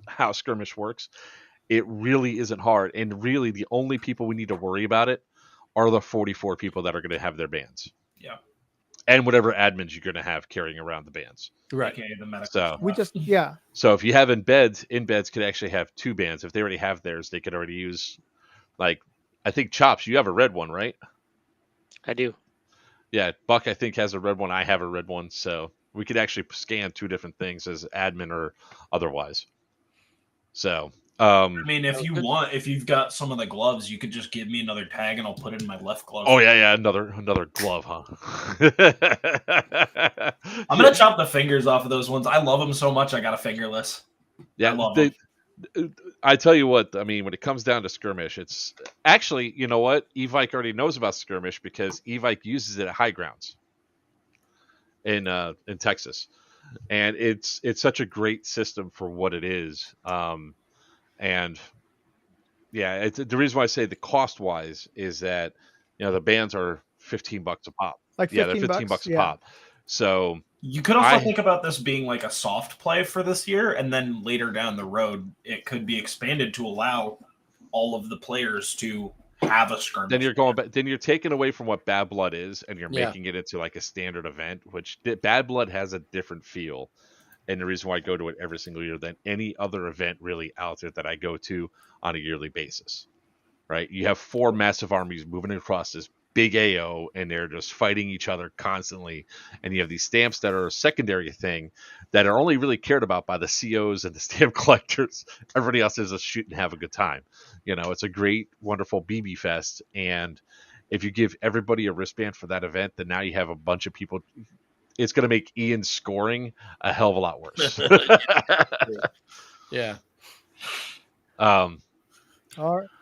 how skirmish works. It really isn't hard, and really the only people we need to worry about it are the 44 people that are going to have their bands. Yeah. and whatever admins you're going to have carrying around the bands. Right. AKA the medical So staff. We just yeah. So if you have embeds could actually have 2 bands. If they already have theirs, they could already use, like, I think Chops, you have a red one, right? I do. Yeah, Buck, I think, has a red one. I have a red one. So we could actually scan 2 different things as admin or otherwise. So, I mean, if you want, if you've got some of the gloves, you could just give me another tag and I'll put it in my left glove. oh yeah, another glove, huh? I'm gonna chop the fingers off of those ones. I love them so much. I got a fingerless. Yeah, I love them. I tell you what, I mean, when it comes down to skirmish, it's actually, you know what? Evike already knows about skirmish because Evike uses it at high grounds in Texas, and it's such a great system for what it is. And yeah, it's the reason why I say the cost wise is that, you know, the bands are $15 a pop. Like Yeah, they're $15 a pop. So you could also think about this being like a soft play for this year, and then later down the road, it could be expanded to allow all of the players to have a skirmish. Then you're going back. Then you're taking away from what Bad Blood is, and you're making it into like a standard event, which Bad Blood has a different feel, and the reason why I go to it every single year than any other event really out there that I go to on a yearly basis. Right? You have 4 massive armies moving across this big AO, and they're just fighting each other constantly. And you have these stamps that are a secondary thing that are only really cared about by the COs and the stamp collectors. Everybody else is a shoot and have a good time. You know, it's a great, wonderful BB fest. And if you give everybody a wristband for that event, then now you have a bunch of people. It's going to make Ian's scoring a hell of a lot worse. Yeah.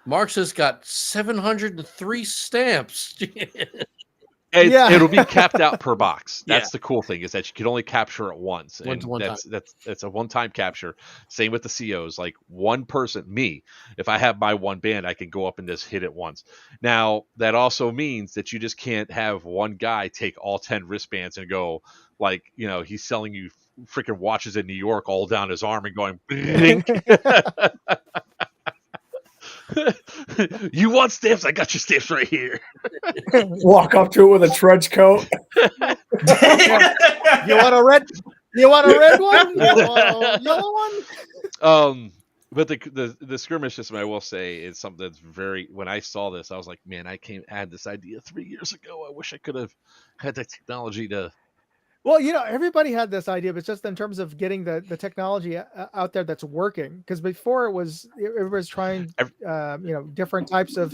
Marx has got 703 stamps. It'll be capped out per box. That's the cool thing, is that you can only capture it once. And that's a one-time capture. Same with the COs. Like, one person, me, if I have my one band, I can go up and just hit it once. Now, that also means that you just can't have one guy take all 10 wristbands and go, like, you know, he's selling you freaking watches in New York all down his arm and going, you want stamps? I got your stamps right here. Walk up to it with a trench coat. You want a red? You want a red one? You want a yellow one? But the skirmish system, I will say, is something that's very. When I saw this, I was like, man, I had this idea 3 years ago. I wish I could have had the technology to. Well, you know, everybody had this idea, but it's just in terms of getting the technology out there that's working. Because before it was trying, you know, different types of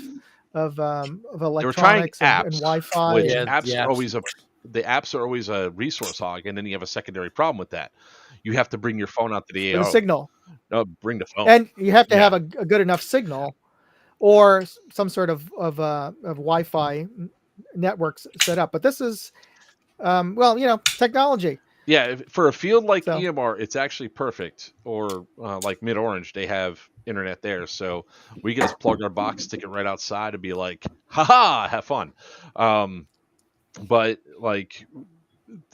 electronics and Wi-Fi. Which the apps are always a resource hog, and then you have a secondary problem with that. You have to bring your phone out to the AO. The signal. No, bring the phone, and you have to have a good enough signal, or some sort of Wi-Fi networks set up. But this is. Well, you know, technology. Yeah, for a field like EMR, it's actually perfect. Or like Mid Orange, they have internet there, so we can just plug our box, stick it right outside, and be like, "Ha, have fun." But like,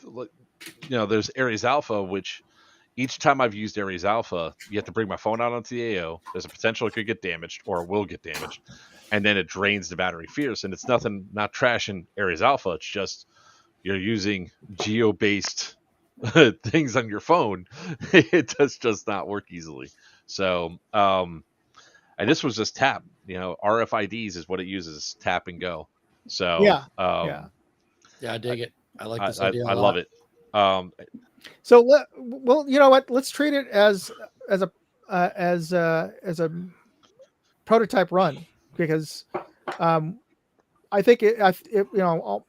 you know, there's Ares Alpha, which each time I've used Ares Alpha, you have to bring my phone out onto the AO. There's a potential it could get damaged, or it will get damaged, and then it drains the battery fierce. And it's not trashing Ares Alpha. It's just you're using geo-based things on your phone. It does just not work easily. So, and this was just tap. You know, RFIDs is what it uses, tap and go. So yeah, I dig it. I like this idea. I love it. So well, you know what? Let's treat it as a prototype run, because I think you know,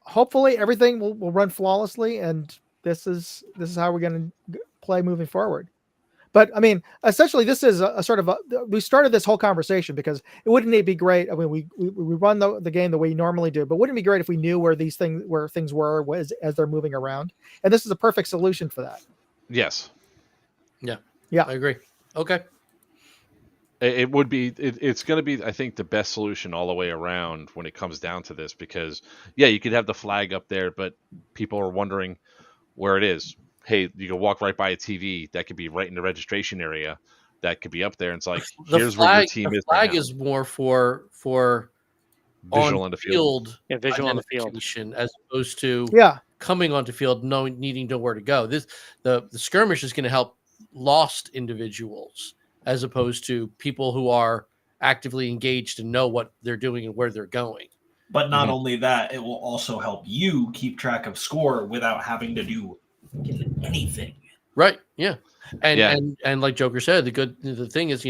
hopefully everything will run flawlessly, and this is how we're going to play moving forward. But I mean, essentially, this is a sort of we started this whole conversation because wouldn't it be great? I mean, we run the game the way you normally do, but wouldn't it be great if we knew where things were as they're moving around? And this is a perfect solution for that. Yes. Yeah. Yeah. I agree. Okay. It would be. It's going to be, I think, the best solution all the way around when it comes down to this, because you could have the flag up there, but people are wondering where it is. Hey, you can walk right by a TV that could be right in the registration area. That could be up there, and it's like, here's where your team is. The flag is more for Visual on the field. field visual on the field. identification as opposed to Yeah. coming onto field, needing to know where to go. The skirmish is going to help lost individuals as opposed to people who are actively engaged and know what they're doing and where they're going. But not Mhm. only that, it will also help you keep track of score without having to do anything. Right. Yeah. And Yeah. and like Joker said, the thing is,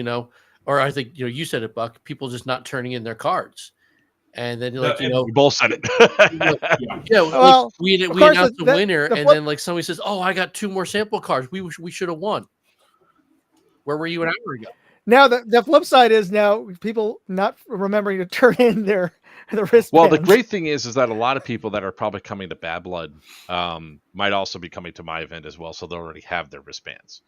or I think you said it, Buck, people just not turning in their cards. And then We both said it. yeah, Well, we of course, announced the winner, the and flip- then somebody says, "Oh, I got 2 more sample cards. We should have won." Where were you an hour ago? Now the flip side is now people not remembering to turn in their wristbands. Well, the great thing is that a lot of people that are probably coming to Bad Blood might also be coming to my event as well, so they already have their wristbands.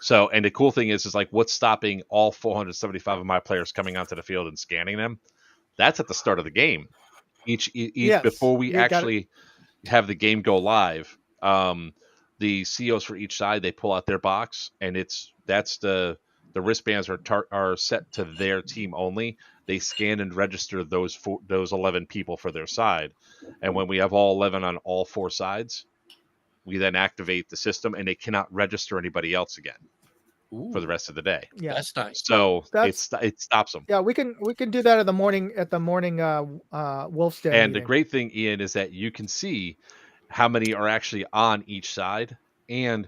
So, and the cool thing is like what's stopping all 475 of my players coming onto the field and scanning them? That's at the start of the game. Each Yes, before we you got it. actually have the game go live, the COs for each side, they pull out their box, and that's the wristbands are set to their team only. They scan and register those 11 people for their side, and when we have all 11 on all 4 sides, we then activate the system, and they cannot register anybody else again for the rest of the day. Yeah, That's nice. So That's- it stops them. yeah, we can do that in the morning Wolf's Den And meeting. the great thing, Ian, is that you can see how many are actually on each side. And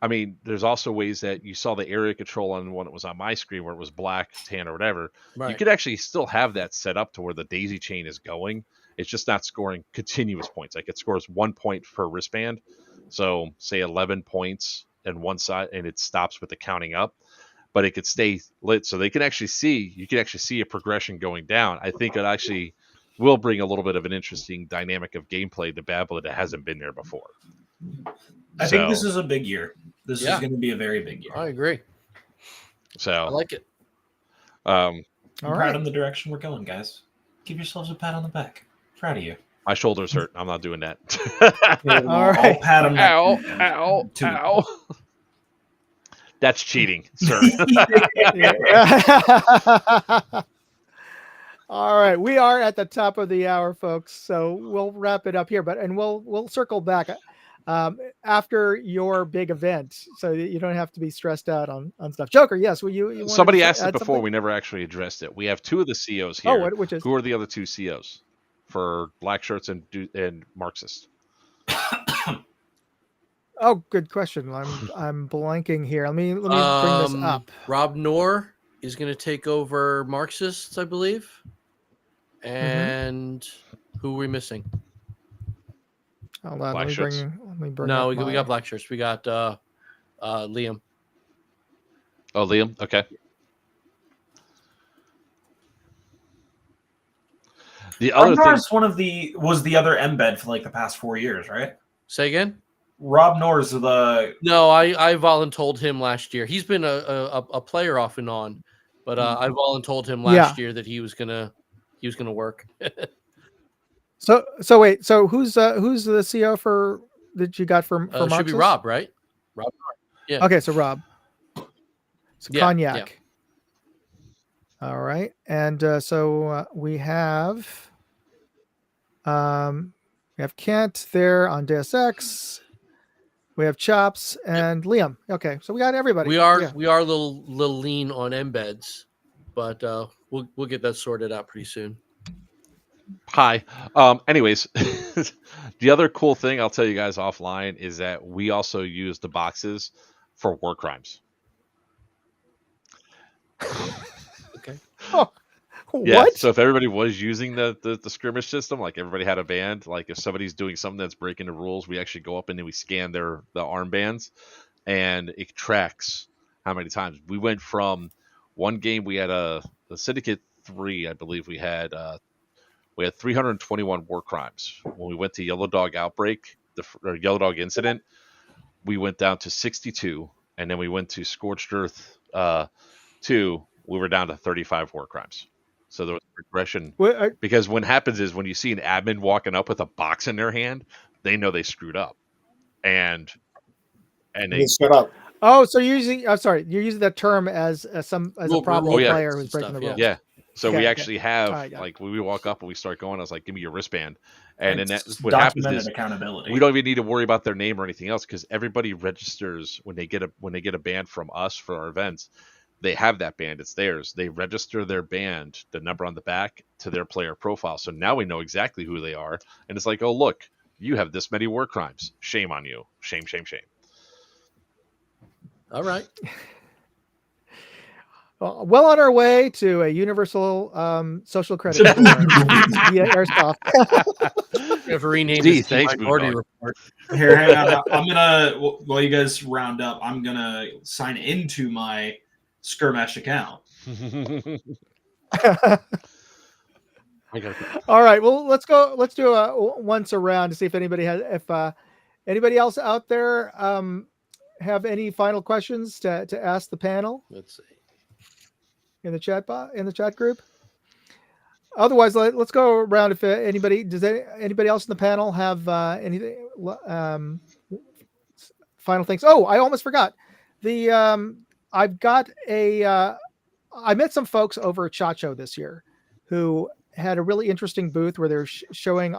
I mean, there's also ways that you saw the area control on when it was on my screen where it was black, tan, or whatever. Right. You could actually still have that set up to where the daisy chain is going. It's just not scoring continuous points. Like it scores 1 point per wristband. So say 11 points on one side, and it stops with the counting up. But it could stay lit, so they can actually see. You can actually see a progression going down. I think it actually will bring a little bit of an interesting dynamic of gameplay to Bad Blood that hasn't been there before. I think this is a big year. This is Yeah. going to be a very big year. I agree. I So, like it. I'm All proud right. of the direction we're going, guys. Give yourselves a pat on the back. Proud of you. my shoulders hurt. I'm not doing that. All I'll right. pat them. Ow! Ow! Two. Ow! That's cheating, sir. All right, we are at the top of the hour, folks. So we'll wrap it up here, and we'll circle back after your big event, so that you don't have to be stressed out on stuff. Joker, yes, you wanted Somebody to asked it add before. something? We never actually addressed it. We have 2 of the COs here. Oh, which is? Who are the other 2 COs for Black Shirts and Marxist? Oh, good question. I'm blanking here. Let me bring this up. Rob Noor is going to take over Marxists, I believe. And who are we missing? Hold on, Black let Shirts. me bring. No, up we my- got Black Shirts. We got Liam. Oh, Liam. Okay. The other Rob thing. Norris was the other embed for like the past 4 years, right? Say again? Rob Norris is the No, I voluntold him last year. He's been a player off and on, but I voluntold him last year that he was gonna work. So wait, so who's the CO for that you got for Should be Marxist? Rob, right? Rob. Yeah. Okay, so Rob. So Yeah, Cognac. All right, and so we have Kent there on Deus Ex. We have Chops and Liam. Okay, so we got everybody. We are Yeah. a little lean on embeds, but we'll get that sorted out pretty soon. Hi. Anyways, the other cool thing I'll tell you guys offline is that we also use the boxes for war crimes. Okay. Oh, Yeah. what? So if everybody was using the skirmish system, like everybody had a band, like if somebody's doing something that's breaking the rules, we actually go up and then we scan the armbands, and it tracks how many times we went from one game. We had the Syndicate 3, I believe we had 321 war crimes. When we went to Yellow Dog Outbreak, or Yellow Dog Incident, we went down to 62, and then we went to Scorched Earth 2. We were down to 35 war crimes. So there was progression. Because what happens is when you see an admin walking up with a box in their hand, they know they screwed up, and They shut up. Oh, so you're using. I'm sorry, you're using that term as a problem Rule player breaks who's and breaking stuff, the rules. Yeah. So we Okay. actually have Alright, got it. like when we walk up and we start going, I was like, "Give me your wristband," and then It's what happens documented is accountability. we don't even need to worry about their name or anything else because everybody registers when they get a band from us for our events. They have that band; it's theirs. They register their band, the number on the back, to their player profile. So now we know exactly who they are, and it's like, "Oh, look, you have this many war crimes. Shame on you. Shame, shame, shame." All right. Well on our way to a universal social credit score via airsoft. We have to rename Gee, this to thanks, Minority Moondog. Report. Here, hang on. I'm gonna while you guys round up, I'm gonna sign into my Skirmesh account. I got All right. Well, let's go. Let's do a once around to see if anybody has, if anybody else out there have any final questions to ask the panel Let's see. in the chat group. Otherwise, let's go around. If anybody anybody else in the panel have anything final things? Oh, I almost forgot. I've got I met some folks over at SHOT Show this year who had a really interesting booth where they're showing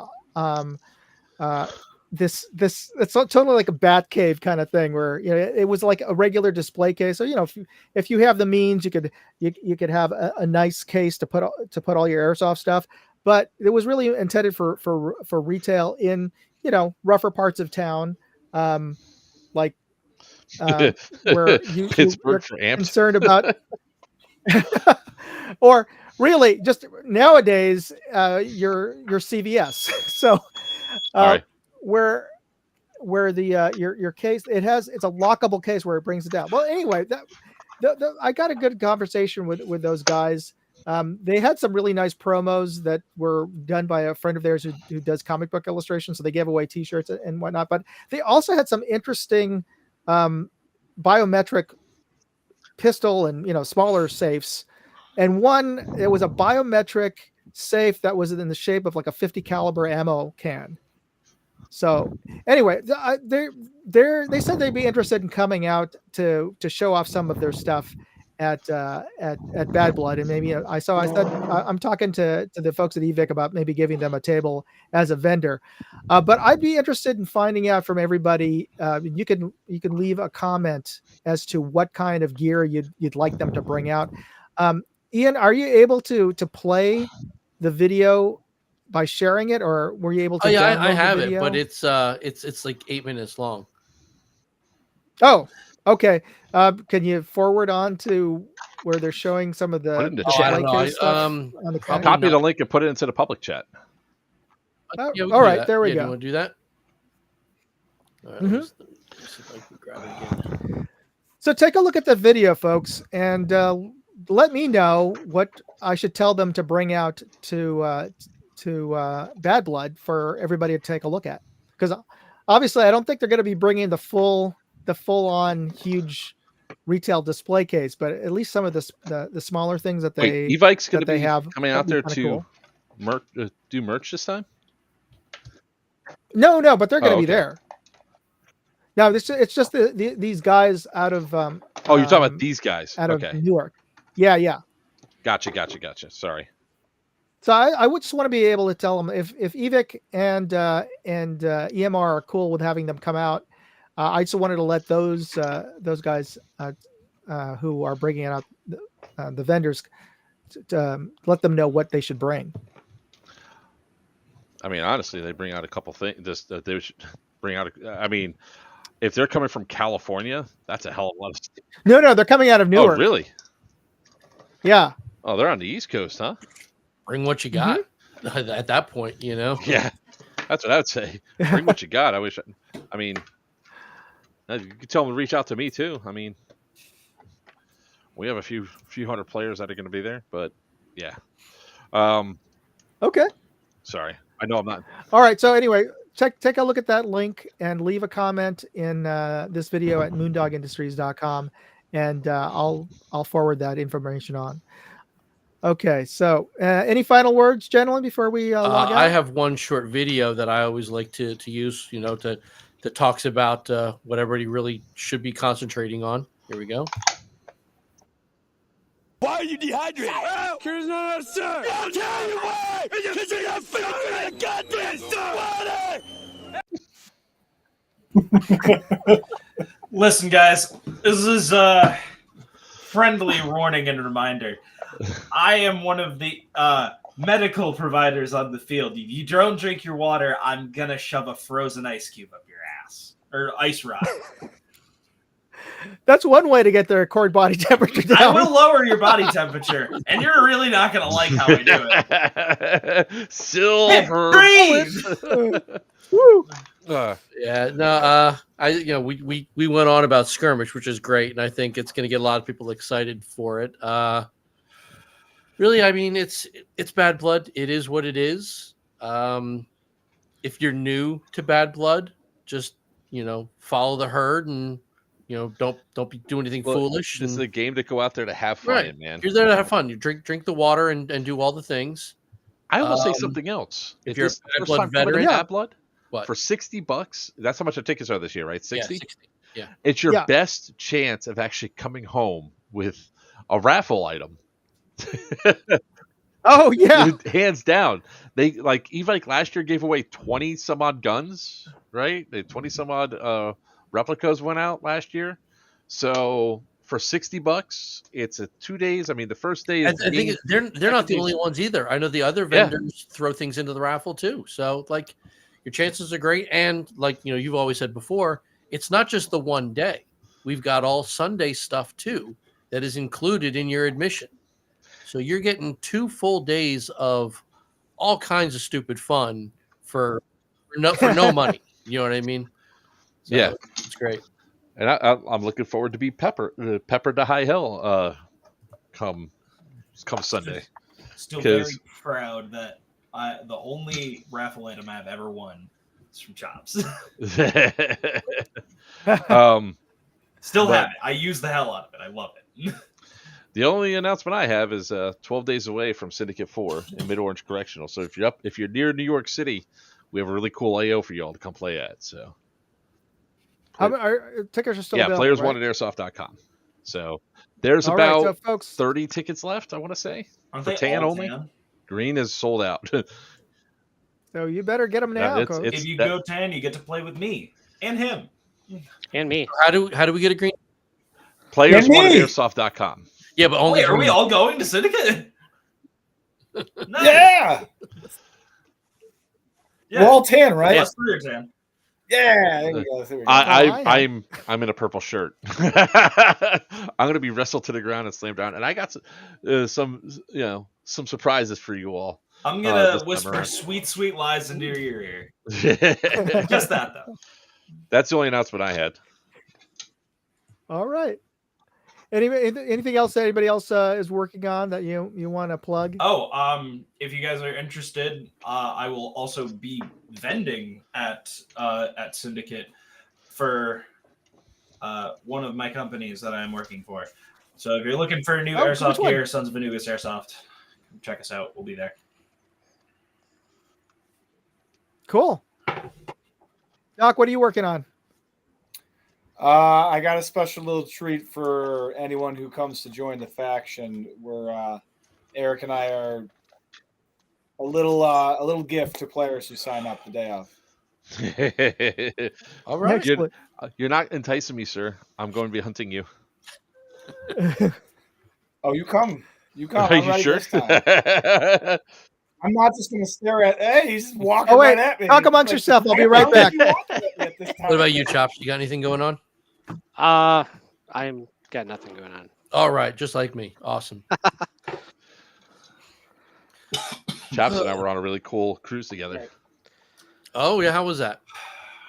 this it's totally like a bat cave kind of thing where it was like a regular display case. So if you have the means, you could have a nice case to put all your airsoft stuff. But it was really intended for retail in rougher parts of town, like where you're Pittsburgh for amps. concerned about. Or really just nowadays your CVS. So Sorry. where the your case it's a lockable case where it brings it down. Well, anyway, I got a good conversation with those guys. They had some really nice promos that were done by a friend of theirs who does comic book illustrations. So they gave away T-shirts and whatnot. But they also had some interesting biometric pistol and smaller safes, and it was a biometric safe that was in the shape of like a 50 caliber ammo can. So anyway, they said they'd be interested in coming out to show off some of their stuff at Bad Blood, and maybe I said I'm talking to the folks at EVIC about maybe giving them a table as a vendor, but I'd be interested in finding out from everybody. You can leave a comment as to what kind of gear you'd like them to bring out. Ian, are you able to play the video by sharing it, or were you able to? Oh yeah, download I have the it, video? but it's like 8 minutes long. Oh, okay. Can you forward on to where they're showing some of Put it in the the chat. I don't know. case stuff on the probably camera? Copy the link and put it into the public chat. Oh, Yeah, we can all do right, that. there we Do go. you want to do that? All right, Mhm. let me see if I can grab it again. So take a look at the video, folks, and let me know what I should tell them to bring out to Bad Blood for everybody to take a look at. Because obviously, I don't think they're going to be bringing the full on huge retail display case, but at least some of the smaller things that they Wait, Evike's going to they be have coming that'd out be there kinda to cool. do merch this time. No, but they're going to be okay. there. No, it's just these guys out of Oh, you're talking about these guys. out of Okay. Newark. Yeah. Gotcha. Sorry. So I would just want to be able to tell them if EVIC and EMR are cool with having them come out. I just wanted to let those guys who are bringing out the vendors let them know what they should bring. I mean, honestly, they bring out a couple things. They should bring out. I mean, if they're coming from California, that's a hell of a lot of stuff. No, they're coming out of Newark. Oh, really? Yeah. Oh, they're on the East Coast, huh? Bring what you got. At that point, Yeah, that's what I would say. Bring what you got. I mean, you could tell them to reach out to me too. I mean, we have a few hundred players that are going to be there, but yeah. Okay. Sorry, I know I'm not. All right. So anyway, take a look at that link and leave a comment in this video at moondogindustries.com, and I'll forward that information on. Okay. So any final words, gentlemen, before we log out? I have one short video that I always like to use, that talks about what everybody really should be concentrating on. Here we go. Why are you dehydrated? Because not sir. I'll tell you why. Because you're not filling that goddamn water. Listen, guys, this is friendly warning and reminder. I am one of the medical providers on the field. If you don't drink your water, I'm gonna shove a frozen ice cube up your ass or ice rock. That's one way to get their core body temperature down. I will lower your body temperature, and you're really not gonna like how I do it. Silver. Breathe! Woo. Yeah, no, we went on about skirmish, which is great, and I think it's going to get a lot of people excited for it. Really, I mean, it's Bad Blood. It is what it is. If you're new to Bad Blood, just follow the herd and don't be doing anything foolish. This is a game to go out there to have fun, Right, man. You're there to have fun. You drink the water and do all the things. I will say something else. If you're a this Bad first Blood time coming to veteran, Bad Blood, what? For $60, that's how much the tickets are this year, right? 60? Yeah, 60. Yeah. It's your Yeah. best chance of actually coming home with a raffle item. Oh yeah. Hands down. They even last year gave away 20 some odd guns, right? The 20 some odd replicas went out last year. So for $60, it's a 2 days. I mean, the first day is I think they're not the only ones either. I know the other vendors throw things into the raffle too. So your chances are great. And you've always said before, it's not just the one day. We've got all Sunday stuff too that is included in your admission. So you're getting 2 full days of all kinds of stupid fun for no money. You know what I mean? So yeah, it's great. And I'm looking forward to be peppered to high hell come Sunday. Still very proud that the only raffle item I've ever won is from Chops. Still have it. I use the hell out of it. I love it. The only announcement I have is 12 days away from Syndicate 4 in Mid Orange Correctional. So if you're near New York City, we have a really cool AO for y'all to come play at. So tickets are still available, playerswantedairsoft.com. So there's about 30 tickets left, I want to say. Aren't for they tan all only. tan? Green is sold out. So you better get them now. If you go tan, you get to play with me and him. And me. How do we get a green? playerswantedairsoft.com. Yeah, but only. Wait, are we all going to Syndicate? No. Yeah. We're all tan, right? Yes, 3 are tan. Yeah, there we go. I'm in a purple shirt. I'm gonna be wrestled to the ground and slammed down, and I got some surprises for you all. I'm gonna whisper sweet lies into your ear. Just that though. That's the only announcement I had. All right. Anything else that anybody else is working on that you want to plug? Oh, if you guys are interested, I will also be vending at Syndicate for one of my companies that I am working for. So if you're looking for new airsoft gear, Sons of Anubis Airsoft, check us out. We'll be there. Cool. Doc, what are you working on? I got a special little treat for anyone who comes to join the faction. Where Eric and I are a little gift to players who sign up the day of. All right, you're not enticing me, sir. I'm going to be hunting you. Oh, you come. Are I'm you ready sure? this time. I'm not just going to stare at. Hey, he's just walking right at me. Talk amongst yourself. I'll be right back. What about you, Chops? You got anything going on? I'm got nothing going on. All right, just like me. Awesome. Chops and I were on a really cool cruise together. Oh yeah, how was that?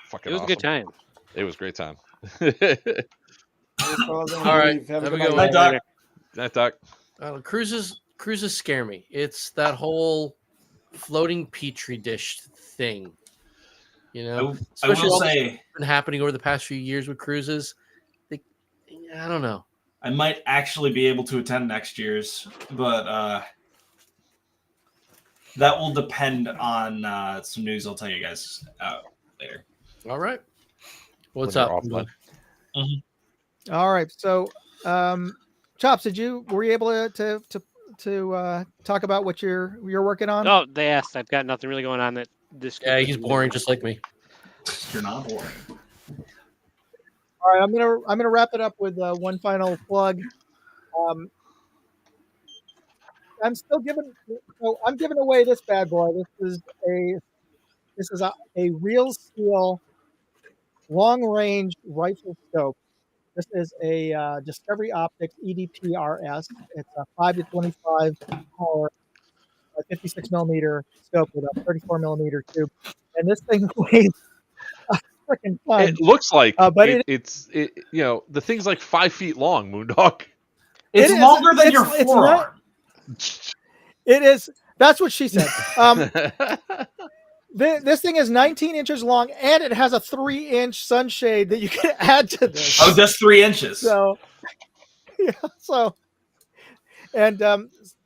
Fucking It was awesome. a good time. It was a great time. All right, have a good one. Night, Doc. Cruises scare me. It's that whole floating petri dish thing. I will say, been happening over the past few years with cruises. I don't know. I might actually be able to attend next year's, but that will depend on some news I'll tell you guys later. All right. What's up? All right. So Chops, were you able to talk about what you're working on? Oh, they asked. I've got nothing really going on that this. Yeah, he's boring just like me. You're not boring. All right, I'm gonna wrap it up with one final plug. I'm still giving. So I'm giving away this bad boy. This is a real steel long range rifle scope. This is a Discovery Optics EDPRS. It's a 5 to 25 power, 56 millimeter scope with a 34 millimeter tube, and this thing weighs a freaking ton. It looks like but it's the thing's like 5 feet long, Moondog. It's longer than your it's forearm. It is. That's what she said. This thing is 19 inches long, and it has a 3-inch sunshade that you can add to this. Oh, just 3 inches. So, yeah. So, and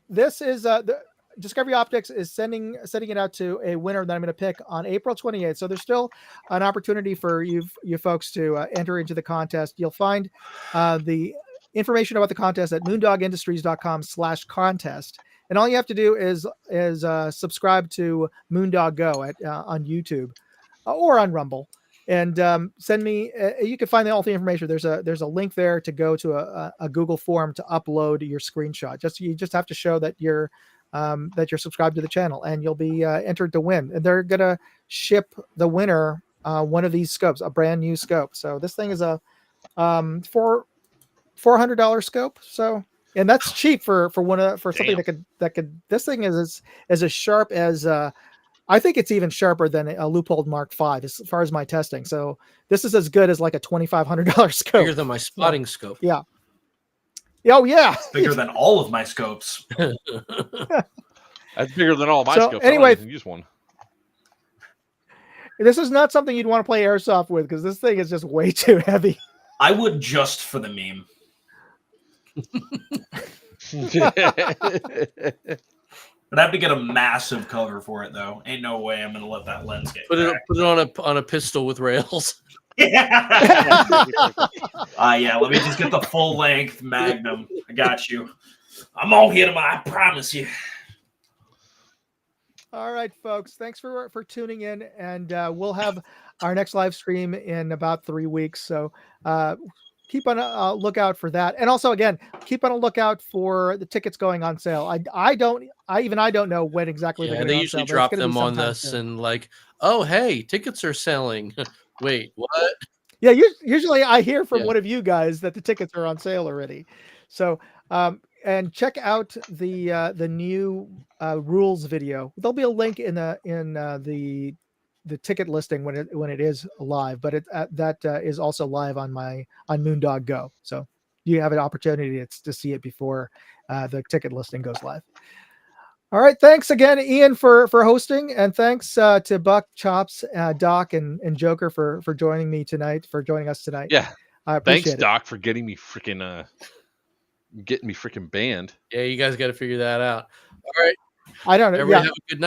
this is the Discovery Optics is sending it out to a winner that I'm going to pick on April 28th. So there's still an opportunity for you folks to enter into the contest. You'll find the information about the contest at moondogindustries.com/contest. And all you have to do is subscribe to Moondog Go on YouTube or on Rumble, and send me. You can find all the information. There's a link there to go to a Google form to upload your screenshot. You just have to show that you're subscribed to the channel, and you'll be entered to win. And they're gonna ship the winner one of these scopes, a brand new scope. So this thing is a $400 scope. So, and that's cheap for something that could. This thing is as sharp as I think it's even sharper than a Leupold Mark V as far as my testing. So this is as good as like a $2,500 scope. Bigger than my spotting scope. Yeah. Oh yeah. It's bigger than all of my scopes. That's bigger than all of my scopes. Anyway, I don't even use one. This is not something you'd want to play airsoft with because this thing is just way too heavy. I would just for the meme. I'd have to get a massive cover for it, though. Ain't no way I'm going to let that lens get Put it on a pistol with rails. Yeah. Yeah, let me just get the full length Magnum. I got you. I'm on here tomorrow, I promise you. All right, folks. Thanks for tuning in, and we'll have our next live stream in about 3 weeks. So keep on a lookout for that, and also again, keep on a lookout for the tickets going on sale. I don't know when exactly they're going they on usually sale, drop them on this and like, oh hey, tickets are selling. Wait, what? Yeah, usually I hear from one of you guys that the tickets are on sale already. So and check out the new rules video. There'll be a link in the ticket listing when it is live, but that is also live on Moondog Go. So you have an opportunity to see it before the ticket listing goes live. All right, thanks again, Ian, for hosting, and thanks to Buck, Chops, Doc, and Joker for joining us tonight. Yeah, I appreciate thanks, it. Doc, for getting me freaking banned. Yeah, you guys got to figure that out. All right, I don't know. everybody Yeah. have a good night.